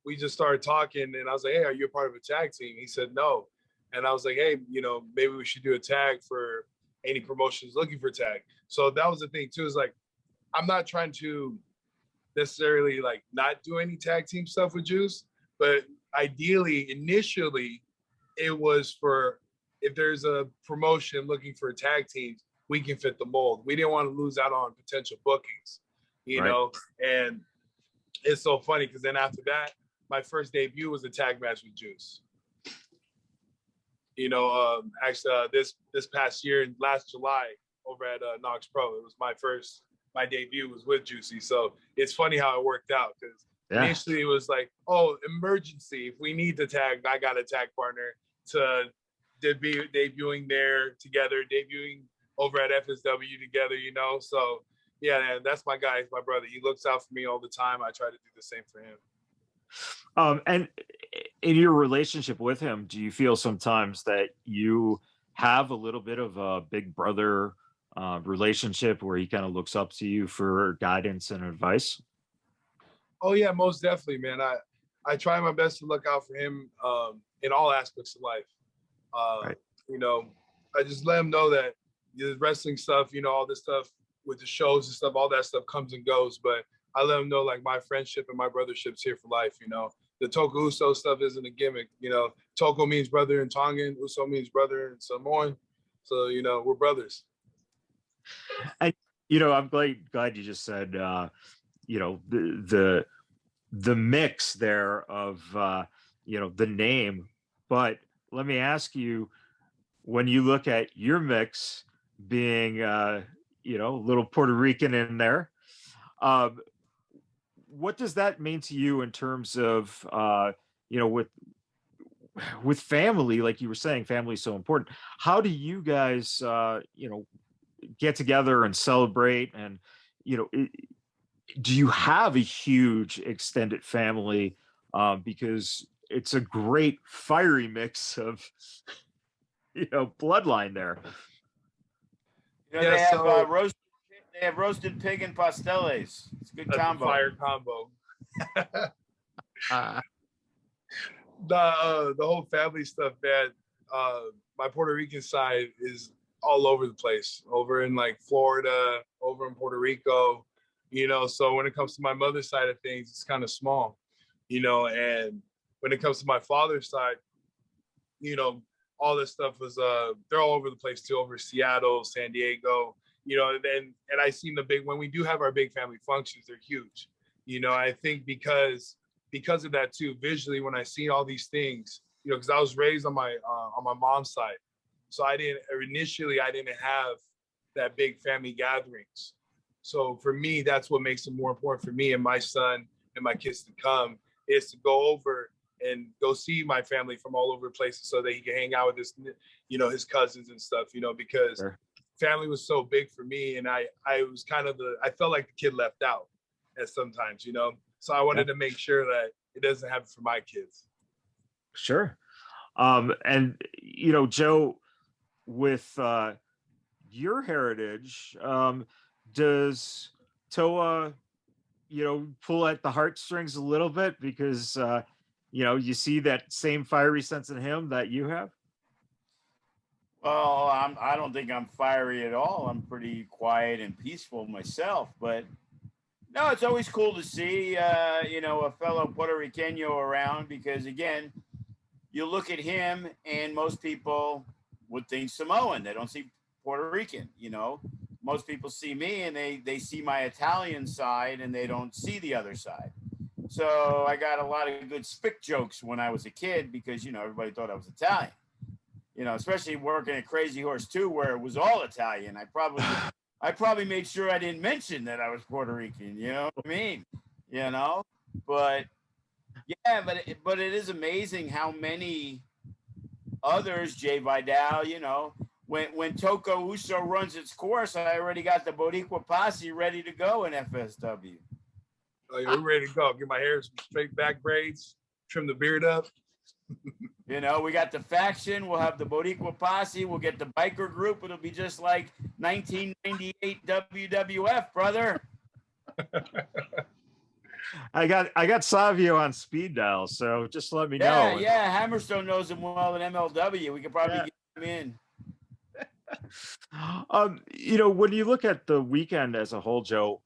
We just started talking, and I was like, hey, are you a part of a tag team? He said no. And I was like, hey, you know, maybe we should do a tag for any promotions looking for tag. So that was the thing too, is like, I'm not trying to necessarily like not do any tag team stuff with Juice, but ideally, initially, it was for if there's a promotion looking for tag teams, we can fit the mold. We didn't want to lose out on potential bookings. you Right. know, and it's so funny because then after that, my first debut was a tag match with Juice. You know, actually, this past year, last July, over at Knox Pro, it was my debut was with Juicy. So it's funny how it worked out because initially it was like, oh, emergency. If we need to tag, I got a tag partner to debuting there together, debuting over at FSW together, you know. So yeah, man, that's my guy, my brother. He looks out for me all the time. I try to do the same for him. And in your relationship with him, do you feel sometimes that you have a little bit of a big brother relationship where he kind of looks up to you for guidance and advice? Oh yeah, most definitely, man. I try my best to look out for him in all aspects of life. Right. You know, I just let him know that the wrestling stuff, you know, all this stuff with the shows and stuff, all that stuff comes and goes. But I let him know like my friendship and my brothership's here for life. You know, the Toka Uso stuff isn't a gimmick. You know, Toko means brother in Tongan, Uso means brother in Samoan. So you know, we're brothers. And you know, I'm glad you just said you know, the mix there of you know, the name. But let me ask you, when you look at your mix being you know, a little Puerto Rican in there, what does that mean to you in terms of you know, with family? Like you were saying, family is so important. How do you guys you know, get together and celebrate? And you know, do you have a huge extended family? Because it's a great fiery mix of you know, bloodline there. You know, Yeah, they have roasted pig and pasteles. It's a good that's combo. a fire combo. Uh, The whole family stuff, man. My Puerto Rican side is all over the place, over in like Florida, over in Puerto Rico, you know. So when it comes to my mother's side of things, it's kind of small, you know. And when it comes to my father's side, you know, all this stuff was they're all over the place too, over Seattle, San Diego, you know. And I seen when we do have our big family functions, they're huge, you know. I think because of that too, visually when I see all these things, you know, because I was raised on my mom's side, so I didn't have that big family gatherings. So for me, that's what makes it more important for me and my son and my kids to come, is to go over and go see my family from all over places so that he can hang out with his, you know, his cousins and stuff, you know, because sure. family was so big for me. And I was kind of I felt like the kid left out at sometimes, you know, so I wanted to make sure that it doesn't happen for my kids. Sure. And you know, Joe, with your heritage, does Toa, you know, pull at the heartstrings a little bit because you know, you see that same fiery sense in him that you have? Well, I don't think I'm fiery at all. I'm pretty quiet and peaceful myself. But no, it's always cool to see, you know, a fellow Puerto Ricano around because, again, you look at him and most people would think Samoan. They don't see Puerto Rican, you know. Most people see me and they see my Italian side and they don't see the other side. So I got a lot of good spick jokes when I was a kid because, you know, everybody thought I was Italian. You know, especially working at Crazy Horse 2 where it was all Italian. I probably made sure I didn't mention that I was Puerto Rican, you know what I mean? You know? But yeah, but it is amazing how many others, Jay Vidal, you know, when Toko Uso runs its course, I already got the Boricua posse ready to go in FSW. Oh, yeah, we're ready to go. Get my hair some straight back braids, trim the beard up. You know, we got the faction. We'll have the Boricua posse. We'll get the biker group. It'll be just like 1998 WWF, brother. I got Savio on speed dial, so just let me know. Yeah. Hammerstone knows him well in MLW. We could probably get him in. You know, when you look at the weekend as a whole, Joe,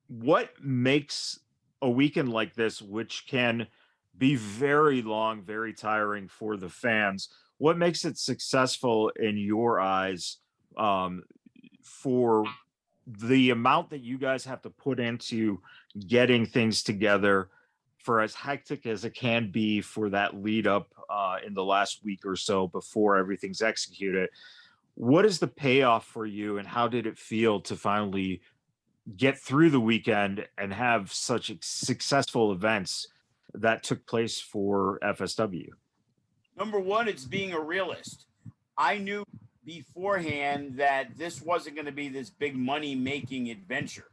what makes a weekend like this, which can be very long, very tiring for the fans, what makes it successful in your eyes for the amount that you guys have to put into getting things together, for as hectic as it can be for that lead up in the last week or so before everything's executed, what is the payoff for you, and how did it feel to finally get through the weekend and have such successful events that took place for FSW? Number one, it's being a realist. I knew beforehand that this wasn't going to be this big money making adventure.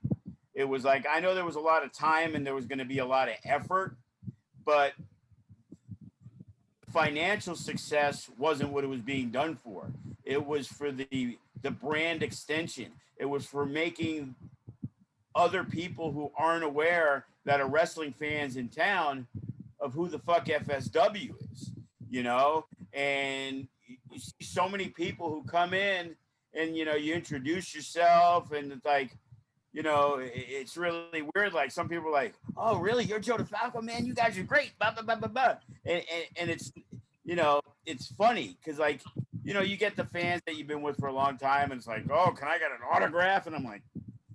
It was like, I know there was a lot of time and there was going to be a lot of effort, but financial success wasn't what it was being done for. It was for the brand extension. It was for making other people who aren't aware that are wrestling fans in town of who the fuck FSW is, you know? And you see so many people who come in and, you know, you introduce yourself and it's like, you know, it's really weird. Like some people are like, oh, really? You're Joe DeFalco, man? You guys are great. Blah, blah, blah, blah, blah. And it's, you know, it's funny because, like, you know, you get the fans that you've been with for a long time and it's like, oh, can I get an autograph? And I'm like,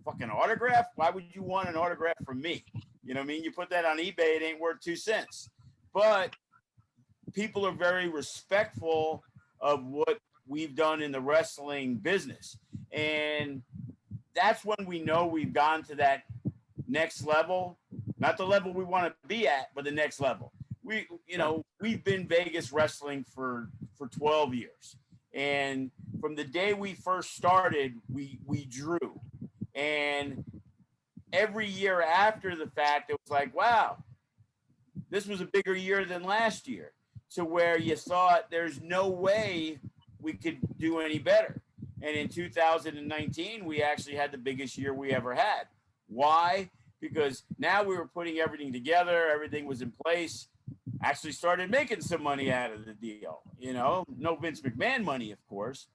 fucking autograph? Why would you want an autograph from me? You know what I mean? You put that on eBay, it ain't worth 2 cents. But people are very respectful of what we've done in the wrestling business. And that's when we know we've gone to that next level, not the level we want to be at, but the next level. We, you know, we've been Vegas wrestling for 12 years. And from the day we first started, we drew. And every year after the fact, it was like, wow, this was a bigger year than last year, to where you thought there's no way we could do any better. And in 2019, we actually had the biggest year we ever had. Why? Because now we were putting everything together. Everything was in place. Actually started making some money out of the deal. You know, no Vince McMahon money, of course.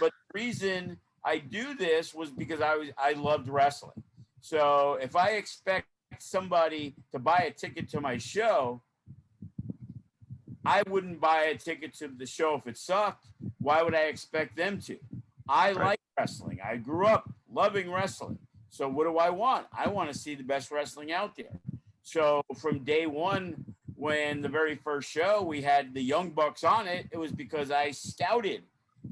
But the reason I do this was because I loved wrestling. So if I expect somebody to buy a ticket to my show, I wouldn't buy a ticket to the show if it sucked. Why would I expect them to? I like wrestling. I grew up loving wrestling. So what do I want? I want to see the best wrestling out there. So from day one, when the very first show we had the Young Bucks on it, it was because I scouted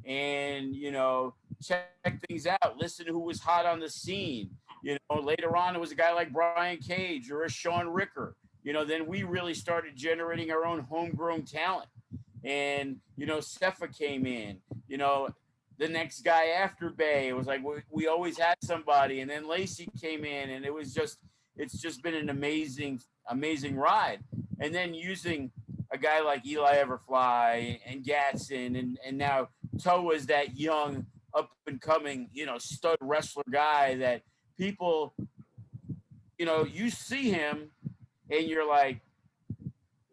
and, you know, checked things out, listened to who was hot on the scene. You know, later on, it was a guy like Brian Cage or a Sean Ricker. You know, then we really started generating our own homegrown talent. And, you know, Sefa came in, you know, the next guy after Bay, it was like we always had somebody. And then Lacey came in, and it's just been an amazing ride. And then using a guy like Eli Everfly and Gatson, and now Toa is that young, up and coming, you know, stud wrestler guy that people, you know, you see him and you're like,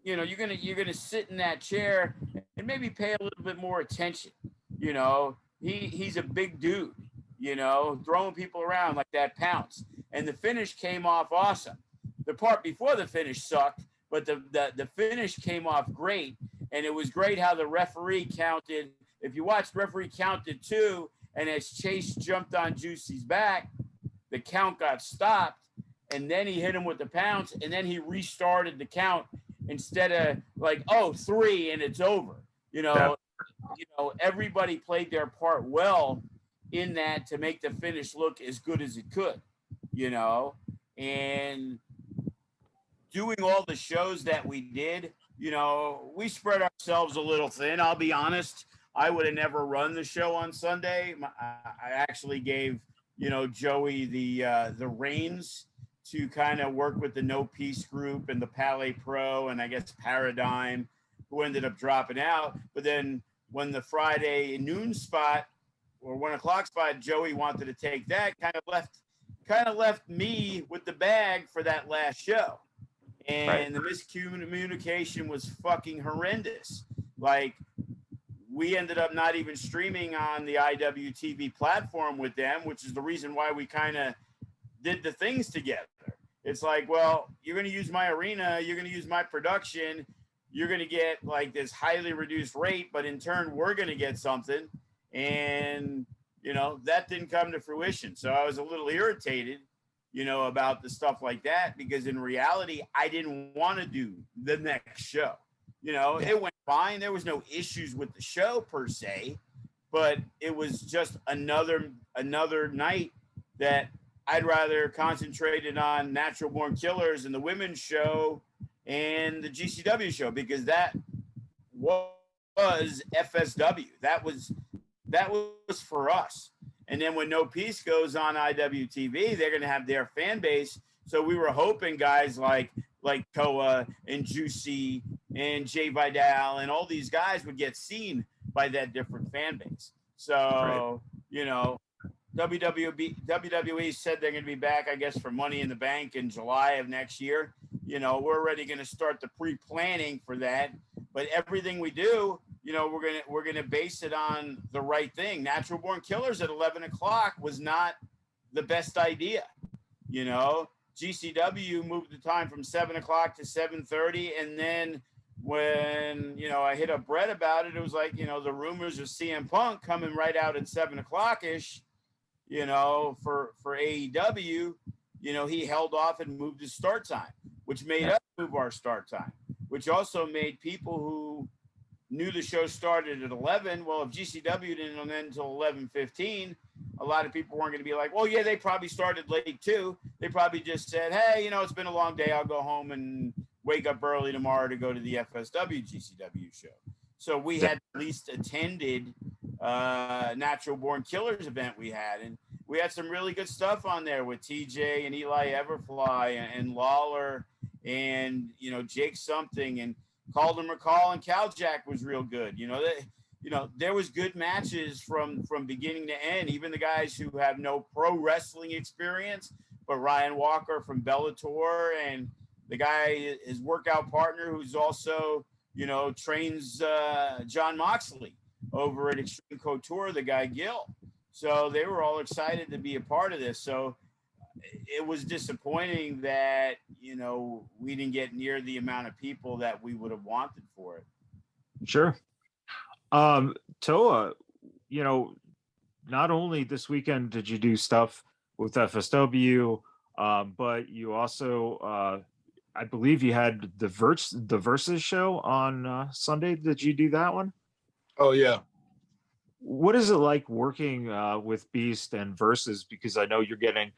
you know, you're gonna sit in that chair and maybe pay a little bit more attention. You know, he's a big dude, you know, throwing people around like that pounce. And the finish came off awesome. The part before the finish sucked, but the finish came off great. And it was great how the referee counted. If you watched, referee counted 2, and as Chase jumped on Juicy's back, the count got stopped, and then he hit him with the pounce, and then he restarted the count instead of like, 3 and it's over. You know, everybody played their part well in that to make the finish look as good as it could, you know, and doing all the shows that we did, you know, we spread ourselves a little thin. I'll be honest. I would have never run the show on Sunday. I actually gave, you know, Joey the reins to kind of work with the No Peace group and the Palais Pro and I guess Paradigm, who ended up dropping out. But then when the Friday noon spot or 1 o'clock spot, Joey wanted to take that, kind of left me with the bag for that last show. And the miscommunication was fucking horrendous. Like, we ended up not even streaming on the IWTV platform with them, which is the reason why we kind of did the things together. It's like, well, you're going to use my arena, you're going to use my production, you're going to get like this highly reduced rate, but in turn, we're going to get something. And that didn't come to fruition. So I was a little irritated, about the stuff like that, because in reality, I didn't want to do the next show. It went fine. There was no issues with the show per se, but it was just another night that I'd rather concentrated on Natural Born Killers and the women's show and the GCW show, because that was FSW. That was for us. And then when No Peace goes on IWTV, they're going to have their fan base. So we were hoping guys like Toa and Juicy and Jay Vidal and all these guys would get seen by that different fan base. So, WWE said they're going to be back, I guess, for Money in the Bank in July of next year. We're already going to start the pre-planning for that. But everything we do, we're gonna base it on the right thing. Natural Born Killers at 11 o'clock was not the best idea. GCW moved the time from 7 o'clock to 7:30, and then when I hit up Brett about it, it was like the rumors of CM Punk coming right out at 7 o'clock ish. For AEW, he held off and moved his start time, which made us move our start time, which also made people who knew the show started at 11. Well, if GCW didn't end until 11:15, a lot of people weren't going to be like, well, yeah, they probably started late too. They probably just said, hey, it's been a long day. I'll go home and wake up early tomorrow to go to the FSW GCW show. So we had at least attended Natural Born Killers event we had. And we had some really good stuff on there with TJ and Eli Everfly and Lawler and, Jake something, and Calder McCall and Caljack was real good. There was good matches from beginning to end. Even the guys who have no pro wrestling experience, but Ryan Walker from Bellator, and the guy, his workout partner, who's also, trains John Moxley over at Extreme Couture, the guy Gil. So they were all excited to be a part of this. So it was disappointing that, we didn't get near the amount of people that we would have wanted for it. Sure. Toa, not only this weekend did you do stuff with FSW, but you also, I believe you had the Versus show on Sunday. Did you do that one? Oh, yeah. What is it like working with Beast and Versus? Because I know you're getting,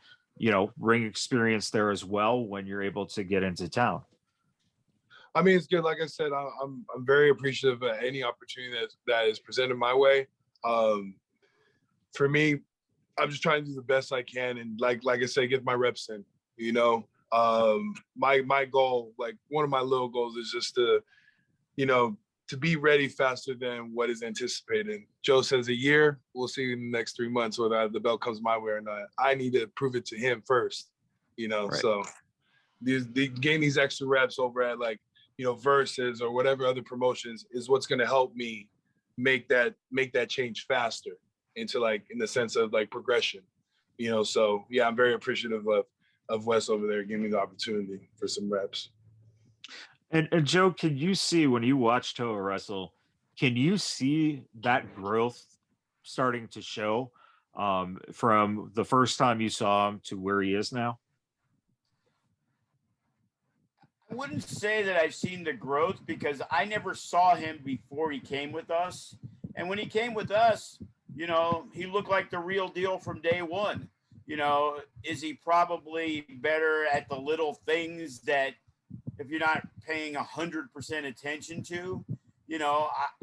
ring experience there as well when you're able to get into town. I mean, it's good. Like I said, I'm very appreciative of any opportunity that is presented my way. For me, I'm just trying to do the best I can, and like I said, get my reps in. My goal, like one of my little goals, is just to be ready faster than what is anticipated. Joe says a year. We'll see in the next 3 months whether the belt comes my way or not. I need to prove it to him first. Right. So getting these extra reps over at Versus or whatever other promotions is what's going to help me make that change faster into in the sense of progression, so yeah, I'm very appreciative of Wes over there giving me the opportunity for some reps. And Joe, can you see, when you watch Toa wrestle, can you see that growth starting to show from the first time you saw him to where he is now? I wouldn't say that I've seen the growth, because I never saw him before he came with us. And when he came with us, he looked like the real deal from day one. Is he probably better at the little things that if you're not paying 100% attention to,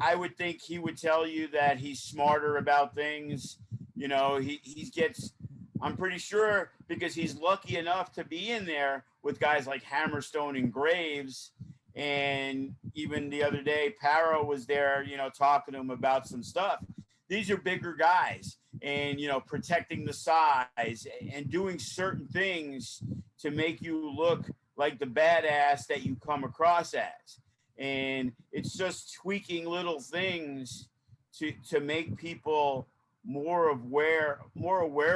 I would think he would tell you that he's smarter about things. He gets, I'm pretty sure, because he's lucky enough to be in there with guys like Hammerstone and Graves. And even the other day, Paro was there, talking to him about some stuff. These are bigger guys, and, protecting the size and doing certain things to make you look like the badass that you come across as. And it's just tweaking little things to make people more aware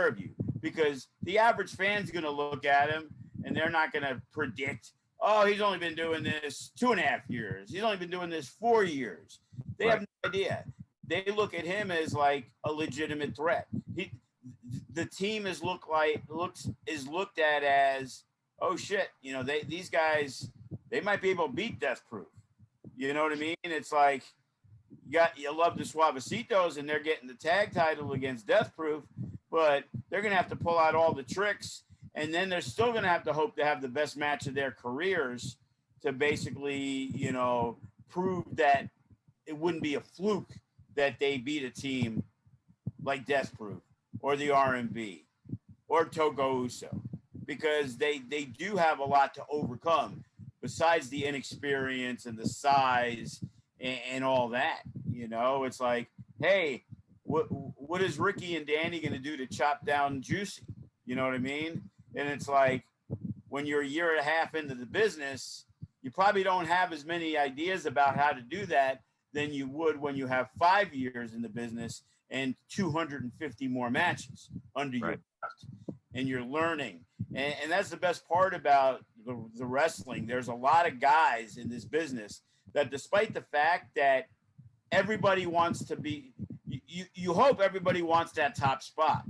of you, because the average fan's going to look at him and they're not going to predict, oh, he's only been doing this 2.5 years. He's only been doing this 4 years. They have no idea. they look at him as like a legitimate threat. The team is looked at as, oh shit, you know, these guys, they might be able to beat Death Proof. You know what I mean? It's like you love the Suavecitos and they're getting the tag title against Death Proof, but they're gonna have to pull out all the tricks, and then they're still gonna have to hope to have the best match of their careers to basically, you know, prove that it wouldn't be a fluke that they beat a team like Death Proof or the R&B or Togo Uso, because they do have a lot to overcome besides the inexperience and the size and all that. You know, it's like, hey, what is Ricky and Danny going to do to chop down Juicy? You know what I mean? And it's like, when you're a year and a half into the business, you probably don't have as many ideas about how to do that than you would when you have 5 years in the business and 250 more matches under your belt, and you're learning. And that's the best part about the wrestling. There's a lot of guys in this business that, despite the fact that everybody wants to be, you hope everybody wants that top spot.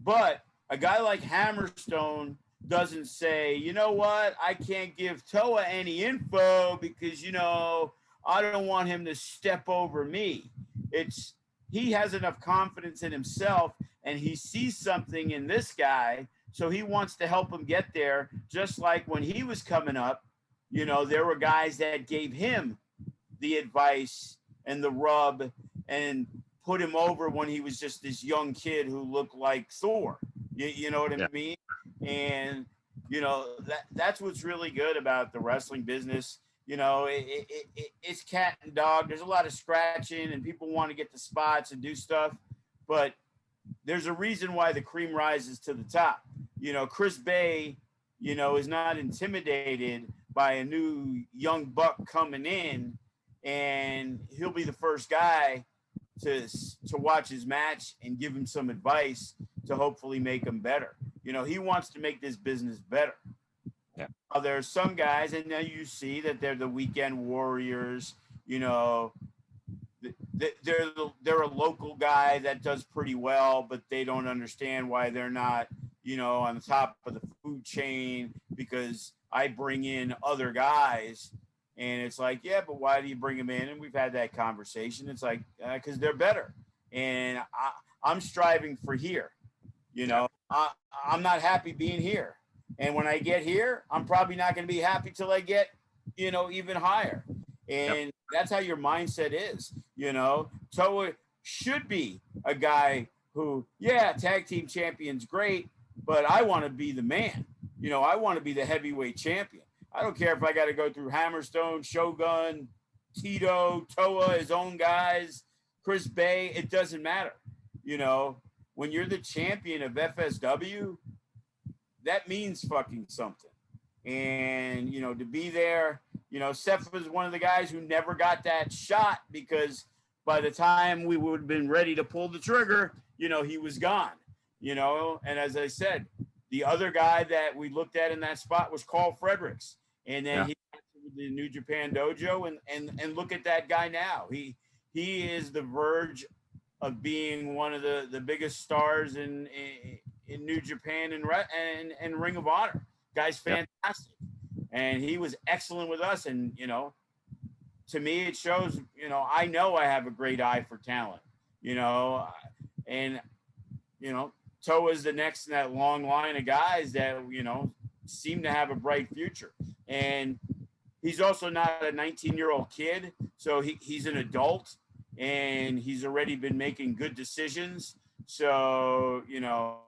But a guy like Hammerstone doesn't say, you know what, I can't give Toa any info because, you know, I don't want him to step over me. It's, he has enough confidence in himself and he sees something in this guy, so he wants to help him get there. Just like when he was coming up, you know, there were guys that gave him the advice and the rub and put him over when he was just this young kid who looked like Thor. You know what I mean? And, you know, that's what's really good about the wrestling business. You know, it's cat and dog. There's a lot of scratching and people want to get the spots and do stuff, but there's a reason why the cream rises to the top. You know, Chris Bay, you know, is not intimidated by a new young buck coming in, and he'll be the first guy to watch his match and give him some advice to hopefully make him better. You know, he wants to make this business better. Yeah. There are some guys, and now you see that they're the weekend warriors. You know, they're a local guy that does pretty well, but they don't understand why they're not, you know, on the top of the food chain, because I bring in other guys. And it's like, yeah, but why do you bring them in? And we've had that conversation. It's like, because they're better. And I'm striving for here. You know, I'm not happy being here. And when I get here, I'm probably not going to be happy till I get, you know, even higher. And that's how your mindset is. You know, Toa should be a guy who, tag team champion's great, but I want to be the man. You know, I want to be the heavyweight champion. I don't care if I got to go through Hammerstone, Shogun, Tito, Toa, his own guys, Chris Bay. It doesn't matter. You know, when you're the champion of FSW, that means fucking something. And, you know, to be there, you know, Seth was one of the guys who never got that shot because by the time we would have been ready to pull the trigger, you know, he was gone, you know. And as I said, the other guy that we looked at in that spot was Carl Fredericks. And then he went to the New Japan dojo, and look at that guy now. He is the verge of being one of the biggest stars in New Japan and Ring of Honor. Guy's fantastic. And he was excellent with us. And, you know, to me, it shows, you know I have a great eye for talent, you know, and, you know, Toa's the next in that long line of guys that, you know, seem to have a bright future. And he's also not a 19-year-old kid. So he's an adult and he's already been making good decisions. So, you know,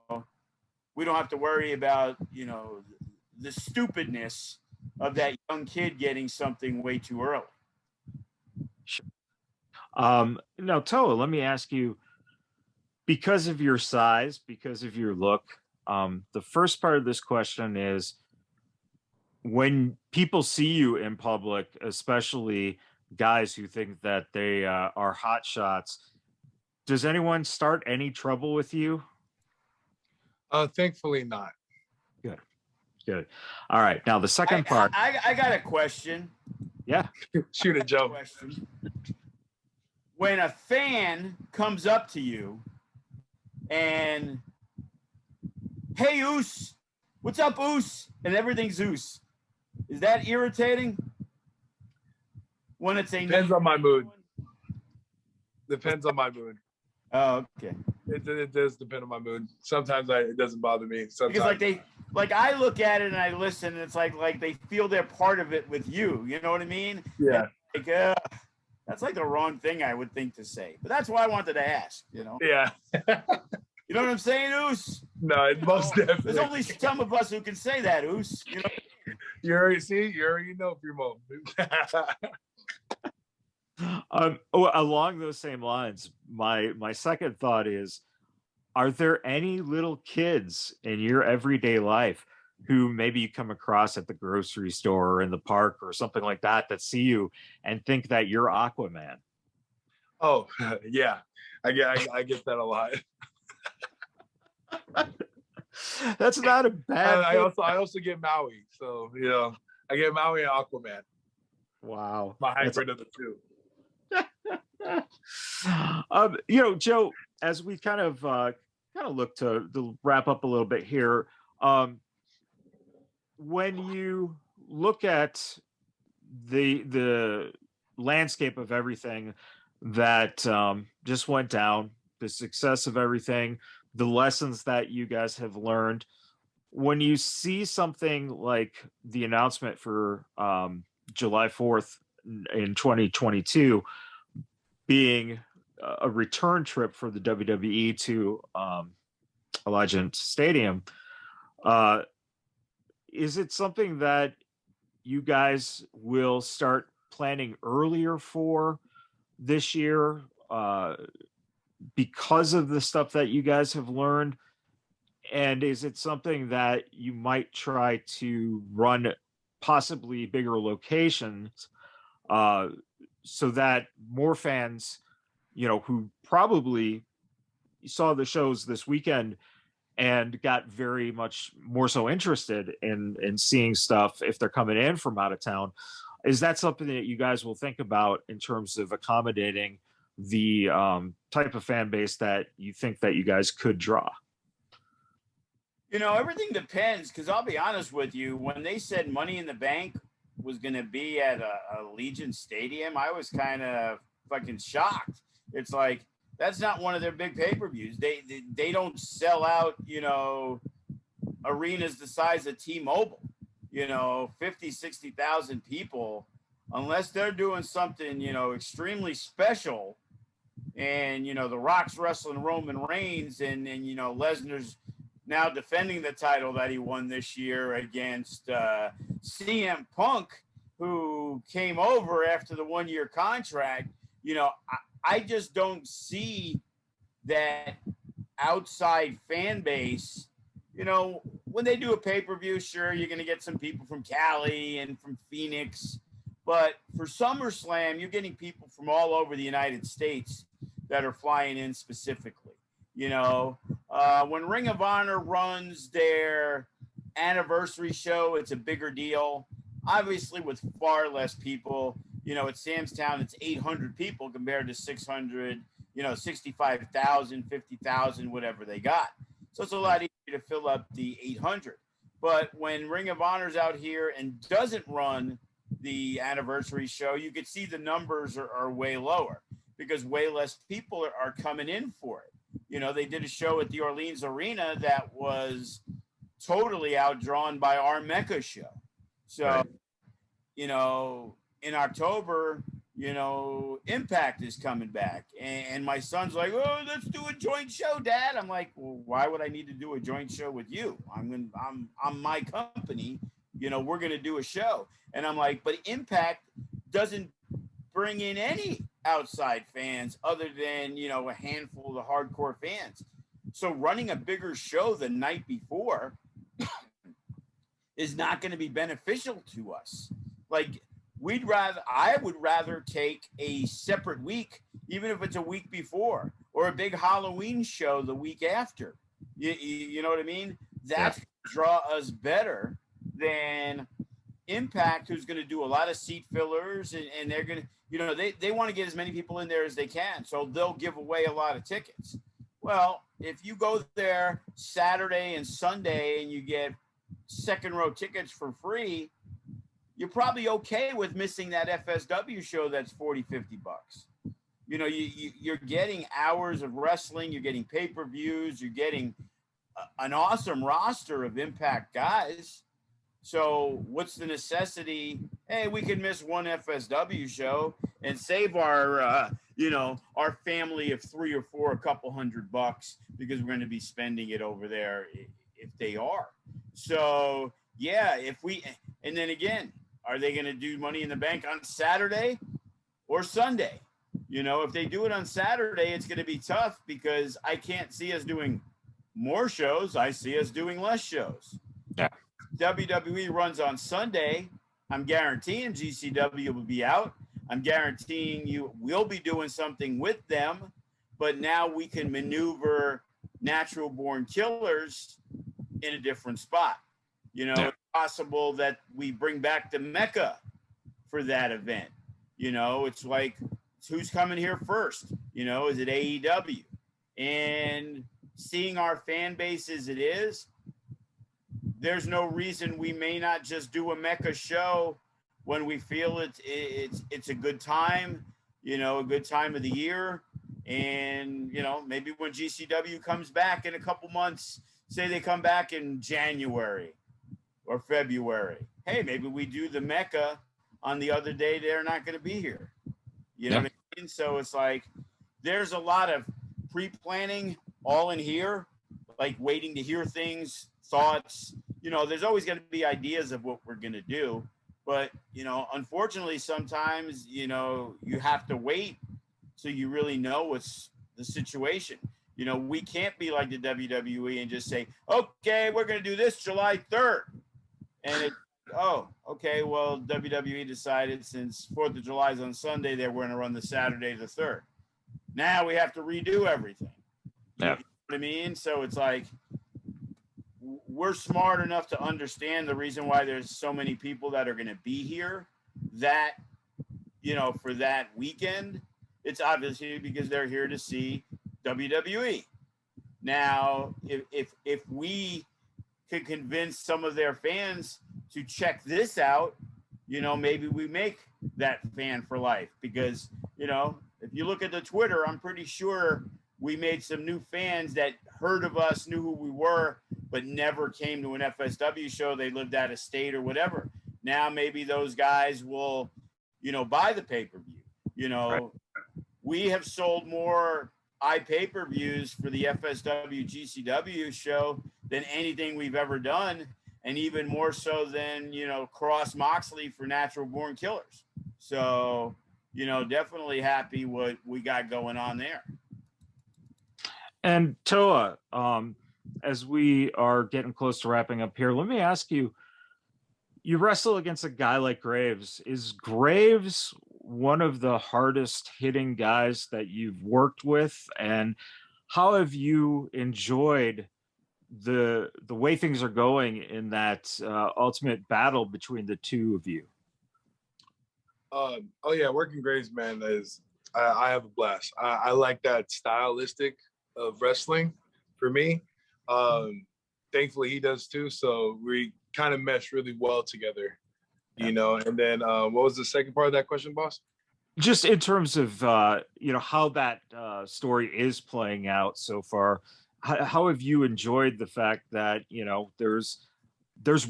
we don't have to worry about, you know, the stupidness of that young kid getting something way too early. Now, Toa, let me ask you, because of your size, because of your look, the first part of this question is, when people see you in public, especially guys who think that they are hot shots, does anyone start any trouble with you? Thankfully not. Good. All right. Now the second part. I got a question. Yeah. Shoot a joke. when a fan comes up to you and, hey, Oos, what's up, Oos? And everything's Oos. Is that irritating? When it's a Depends on my mood. Depends on my mood. Oh, okay. It does depend on my mood. Sometimes it doesn't bother me. Sometimes because I look at it and I listen, and it's like they feel they're part of it with you. You know what I mean? Yeah. And like, that's like the wrong thing I would think to say, but that's why I wanted to ask. You know? Yeah. You know what I'm saying, Oos? No, it most definitely. There's only some of us who can say that, Oos. You know? You already know, Primo. Along those same lines, my second thought is, are there any little kids in your everyday life who maybe you come across at the grocery store or in the park or something like that see you and think that you're Aquaman? Oh, yeah. I get that a lot. That's not a bad thing. I also get Maui. So, I get Maui and Aquaman. Wow. My hybrid of the two. Joe, as we kind of look to wrap up a little bit here, when you look at the landscape of everything that just went down, the success of everything, the lessons that you guys have learned, when you see something like the announcement for July 4th in 2022 being a return trip for the WWE to Allegiant Stadium, is it something that you guys will start planning earlier for this year because of the stuff that you guys have learned? And is it something that you might try to run possibly bigger locations so that more fans, who probably saw the shows this weekend and got very much more so interested in seeing stuff if they're coming in from out of town, is that something that you guys will think about in terms of accommodating the type of fan base that you think that you guys could draw? Everything depends, because I'll be honest with you, when they said Money in the Bank was going to be at a Allegiant Stadium, I was kind of fucking shocked. It's like, that's not one of their big pay-per-views. They don't sell out, arenas the size of T-Mobile, 50, 60,000 people, unless they're doing something, extremely special. And, The Rock's wrestling Roman Reigns and Lesnar's now defending the title that he won this year against CM Punk, who came over after the one-year contract. I just don't see that outside fan base. When they do a pay-per-view, sure, you're going to get some people from Cali and from Phoenix. But for SummerSlam, you're getting people from all over the United States that are flying in specifically. When Ring of Honor runs their anniversary show, it's a bigger deal. Obviously, with far less people. At Sam's Town, it's 800 people compared to 600, 65,000, 50,000, whatever they got. So it's a lot easier to fill up the 800. But when Ring of Honor's out here and doesn't run the anniversary show, you could see the numbers are way lower because way less people are coming in for it. They did a show at the Orleans Arena that was totally outdrawn by our Mecca show. So, Right. In October, Impact is coming back. And my son's like, oh, let's do a joint show, Dad. I'm like, well, why would I need to do a joint show with you? I'm my company. We're going to do a show. And I'm like, but Impact doesn't bring in any outside fans other than, a handful of the hardcore fans. So running a bigger show the night before is not going to be beneficial to us. Like, I would rather take a separate week, even if it's a week before, or a big Halloween show the week after. You know what I mean? That's going to draw us better than Impact, who's going to do a lot of seat fillers, and they're going to, you know, they want to get as many people in there as they can. So they'll give away a lot of tickets. Well, if you go there Saturday and Sunday and you get second row tickets for free, you're probably okay with missing that FSW show that's $40-50. You know, you're getting hours of wrestling, you're getting pay-per-views, you're getting an awesome roster of Impact guys. So what's the necessity? Hey, we can miss one FSW show and save our, you know, our family of 3 or 4, a couple $100 because we're going to be spending it over there if they are. So yeah, and then again, are they going to do Money in the Bank on Saturday or Sunday? You know, if they do it on Saturday, it's going to be tough because I can't see us doing more shows. I see us doing less shows. Yeah. WWE runs on Sunday. I'm guaranteeing GCW will be out. I'm guaranteeing you will be doing something with them, but now we can maneuver Natural Born Killers in a different spot. You know, It's possible that we bring back the Mecca for that event. You know, it's like, who's coming here first? You know, is it AEW? And seeing our fan base as it is, there's no reason we may not just do a Mecca show when we feel it's a good time, you know, a good time of the year. And, you know, maybe when GCW comes back in a couple months, say they come back in January or February, hey, maybe we do the Mecca on the other day they're not going to be here. You know what I mean? So it's like there's a lot of pre-planning all in here, like waiting to hear things, thoughts. You know, there's always going to be ideas of what we're going to do. But, you know, unfortunately, sometimes, you know, you have to wait so you really know what's the situation. You know, we can't be like the WWE and just say, okay, we're going to do this July 3rd. And it's, oh, okay, well, WWE decided since 4th of July is on Sunday, they're going to run the Saturday the 3rd. Now we have to redo everything. Yeah. You know what I mean? So it's like, we're smart enough to understand the reason why there's so many people that are going to be here that, you know, for that weekend. It's obviously because they're here to see WWE. Now, if we could convince some of their fans to check this out, you know, maybe we make that fan for life. Because, you know, if you look at the Twitter, I'm pretty sure we made some new fans that heard of us, knew who we were, but never came to an FSW show. They lived out of state or whatever. Now maybe those guys will, you know, buy the pay-per-view. You know, right. We have sold more pay-per-views for the FSW GCW show than anything we've ever done, and even more so than, you know, Cross Moxley for Natural Born Killers. So, you know, definitely happy what we got going on there. And Toa, as we are getting close to wrapping up here, let me ask you, you wrestle against a guy like Graves. Is Graves one of the hardest hitting guys that you've worked with? And how have you enjoyed the way things are going in that ultimate battle between the two of you? Oh yeah, working Graves, man, I have a blast. I like that stylistic of wrestling for me. Thankfully he does too, so we kind of mesh really well together, you know. And then what was the second part of that question, boss? Just in terms of you know, how that story is playing out so far. How have you enjoyed the fact that, you know, there's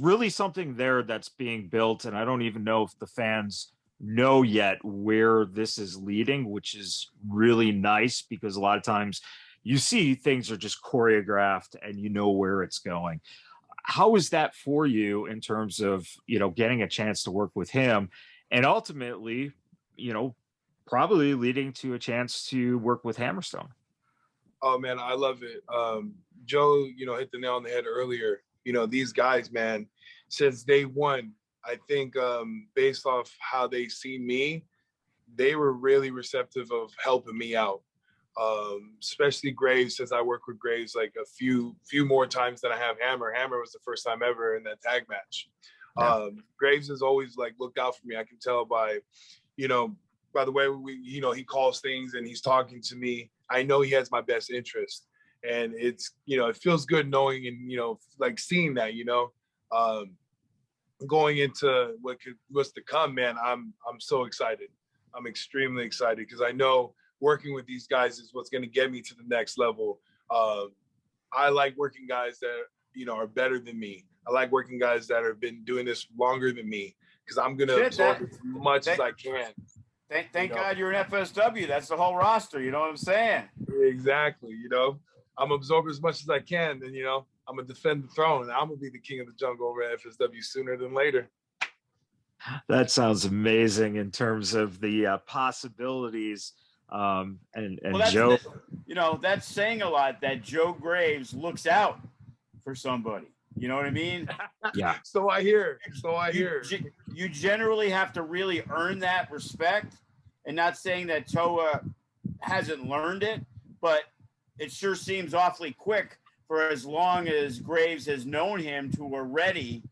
really something there that's being built, and I don't even know if the fans know yet where this is leading, which is really nice, because a lot of times you see things are just choreographed and you know where it's going. How is that for you in terms of, you know, getting a chance to work with him and ultimately, you know, probably leading to a chance to work with Hammerstone? Oh man, I love it. Joe, you know, hit the nail on the head earlier. You know, these guys, man, since day one, I think based off how they see me, they were really receptive of helping me out. Especially Graves, since I worked with Graves like a few more times than I have Hammer. Hammer was the first time ever in that tag match. Yeah. Graves has always like looked out for me. I can tell by, you know, by the way he calls things and he's talking to me. I know he has my best interest, and it's, it feels good knowing and, like seeing that, going into what's to come, man. I'm so excited. I'm extremely excited because I know working with these guys is what's going to get me to the next level. I like working guys that, are better than me. I like working guys that have been doing this longer than me, because I'm going to absorb as much as I can. Thank God you're an FSW. That's the whole roster. You know what I'm saying? Exactly. I'm absorb as much as I can. And, I'm going to defend the throne. And I'm going to be the king of the jungle over at FSW sooner than later. That sounds amazing in terms of the possibilities. And well, Joe, that's saying a lot, that Joe Graves looks out for somebody. You know what I mean? Yeah. So I hear. You generally have to really earn that respect, and not saying that Toa hasn't learned it, but it sure seems awfully quick for as long as Graves has known him to already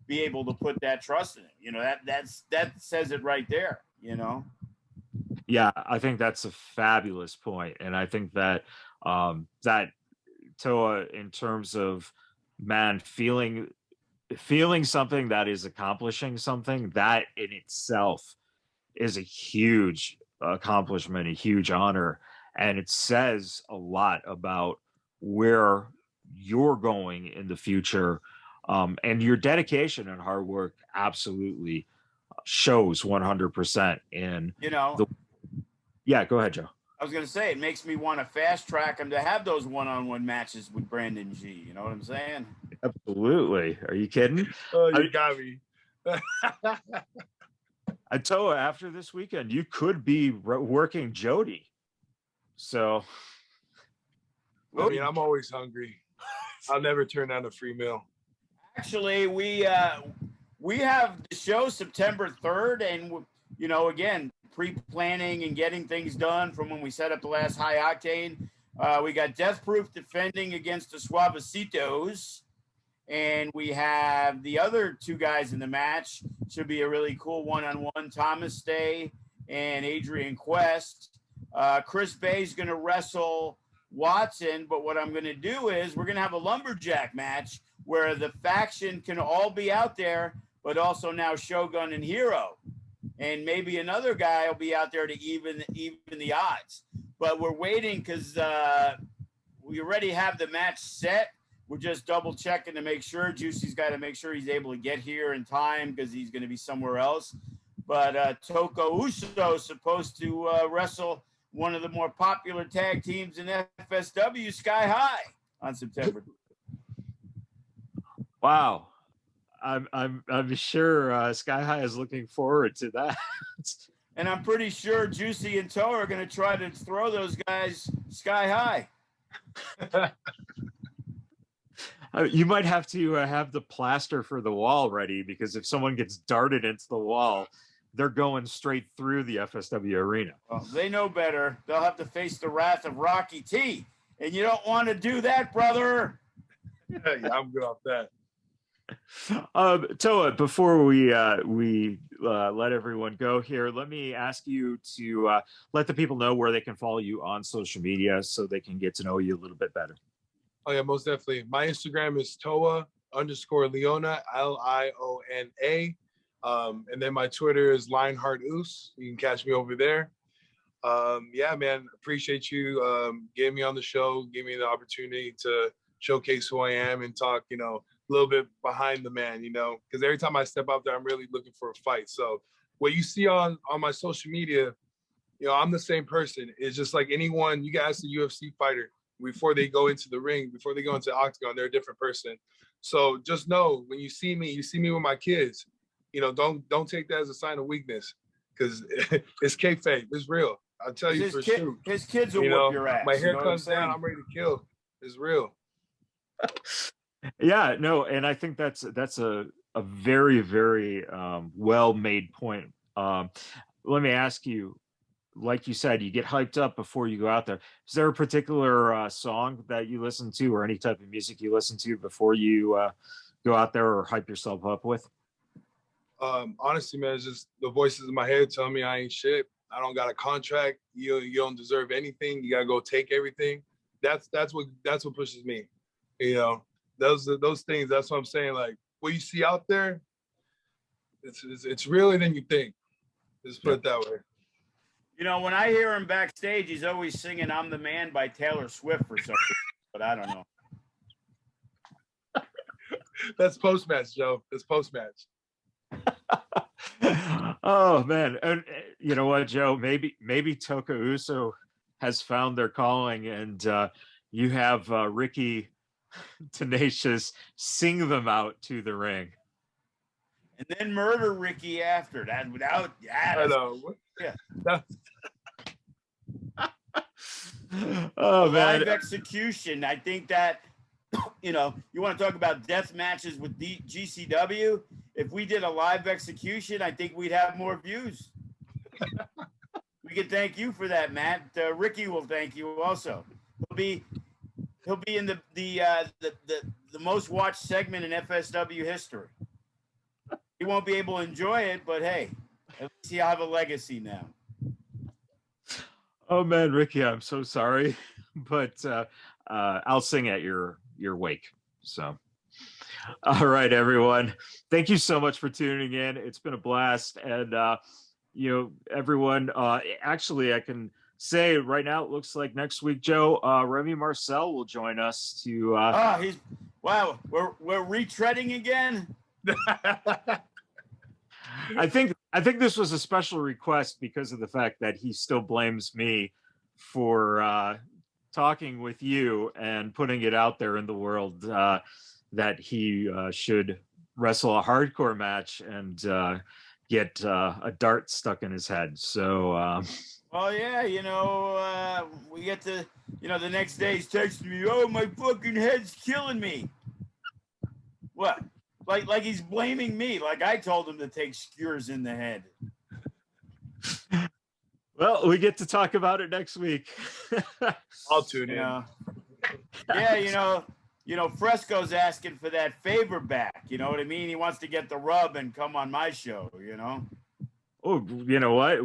be able to put that trust in him. That says it right there, Yeah, I think that's a fabulous point. And I think that that Toa, in terms of feeling something that is accomplishing something, that in itself is a huge accomplishment, a huge honor. And it says a lot about where you're going in the future. And your dedication and hard work absolutely shows 100% in Yeah, go ahead, Joe. I was going to say, it makes me want to fast track him to have those one-on-one matches with Brandon G. You know what I'm saying? Absolutely. Are you kidding? Oh, you got me. I told you, after this weekend, you could be working Jody. So, I mean, I'm always hungry. I'll never turn down a free meal. Actually, we have the show September 3rd, and again, pre-planning and getting things done from when we set up the last High Octane. We got Death Proof defending against the Suavecitos, and we have the other two guys in the match. Should be a really cool one-on-one. Thomas Day and Adrian Quest. Chris Bay's going to wrestle Watson, but what I'm going to do is we're going to have a lumberjack match where the faction can all be out there, but also now Shogun and Hero. And maybe another guy will be out there to even the odds. But we're waiting because we already have the match set. We're just double checking to make sure. Juicy's got to make sure he's able to get here in time because he's going to be somewhere else. But Toko Uso is supposed to wrestle one of the more popular tag teams in FSW, Sky High, on September. Wow. I'm sure Sky High is looking forward to that. And I'm pretty sure Juicy and Toa are going to try to throw those guys sky high. You might have to have the plaster for the wall ready, because if someone gets darted into the wall, they're going straight through the FSW arena. Well, they know better. They'll have to face the wrath of Rocky T. And you don't want to do that, brother. Yeah, I'm good off that. Toa, before we let everyone go here, let me ask you to let the people know where they can follow you on social media so they can get to know you a little bit better. Oh yeah, most definitely. My Instagram is Toa_Liona, Liona. And then my Twitter is LionheartOos. You can catch me over there. Yeah, man, appreciate you getting me on the show, giving me the opportunity to showcase who I am and talk, a little bit behind the man, because every time I step out there, I'm really looking for a fight. So what you see on my social media, I'm the same person. It's just like anyone, you guys, the UFC fighter, before they go into the ring, before they go into the octagon, they're a different person. So just know, when you see me with my kids, don't take that as a sign of weakness, because it's kayfabe. It's real. I'll tell you for sure. His kids will whoop your ass. My hair comes down, I'm ready to kill. It's real. Yeah, no, and I think that's a very, very well-made point. Let me ask you, like you said, you get hyped up before you go out there. Is there a particular song that you listen to, or any type of music you listen to before you go out there or hype yourself up with? Honestly, man, it's just the voices in my head telling me I ain't shit. I don't got a contract. You don't deserve anything. You gotta go take everything. That's what pushes me. You know, those things. That's what I'm saying. Like what you see out there, it's realer than you think. Just put it that way. You know, when I hear him backstage, he's always singing "I'm the Man" by Taylor Swift or something, but I don't know. That's post-match, Joe. That's post-match. Oh man, and you know what, Joe? Maybe Toka Uso has found their calling, and you have Ricky Tenacious sing them out to the ring, And then murder Ricky after that. Without, I know. Yeah. Oh man, Live execution. I think that, you know, you want to talk about death matches with GCW. If we did a live execution, I think we'd have more views. We could thank you for that, Matt. Ricky will thank you also. He'll be in the most watched segment in FSW history. He won't be able to enjoy it, but hey, at least he'll have a legacy now. oh man, Ricky, I'm so sorry, but I'll sing at your wake. So, all right, everyone, thank you so much for tuning in. It's been a blast, and you know, everyone. Actually, I can say right now, it looks like next week, Joe, Remy Marcel will join us to. Wow, we're retreading again. I think this was a special request because of the fact that he still blames me for talking with you and putting it out there in the world that he should wrestle a hardcore match and get a dart stuck in his head. So well, yeah, you know, we get to, you know, the next day he's texting me, oh, my fucking head's killing me. What? Like he's blaming me, like I told him to take skewers in the head. Well, we get to talk about it next week. I'll tune in. Yeah, you know, Fresco's asking for that favor back. You know what I mean? He wants to get the rub and come on my show, you know? Oh, you know what?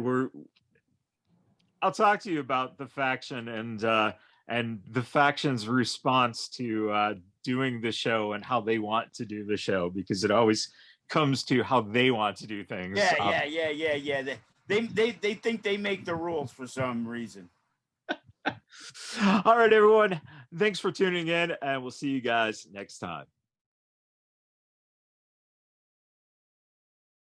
I'll talk to you about the faction and the faction's response to doing the show and how they want to do the show, because it always comes to how they want to do things. Yeah. They think they make the rules for some reason. All right, everyone. Thanks for tuning in, and we'll see you guys next time.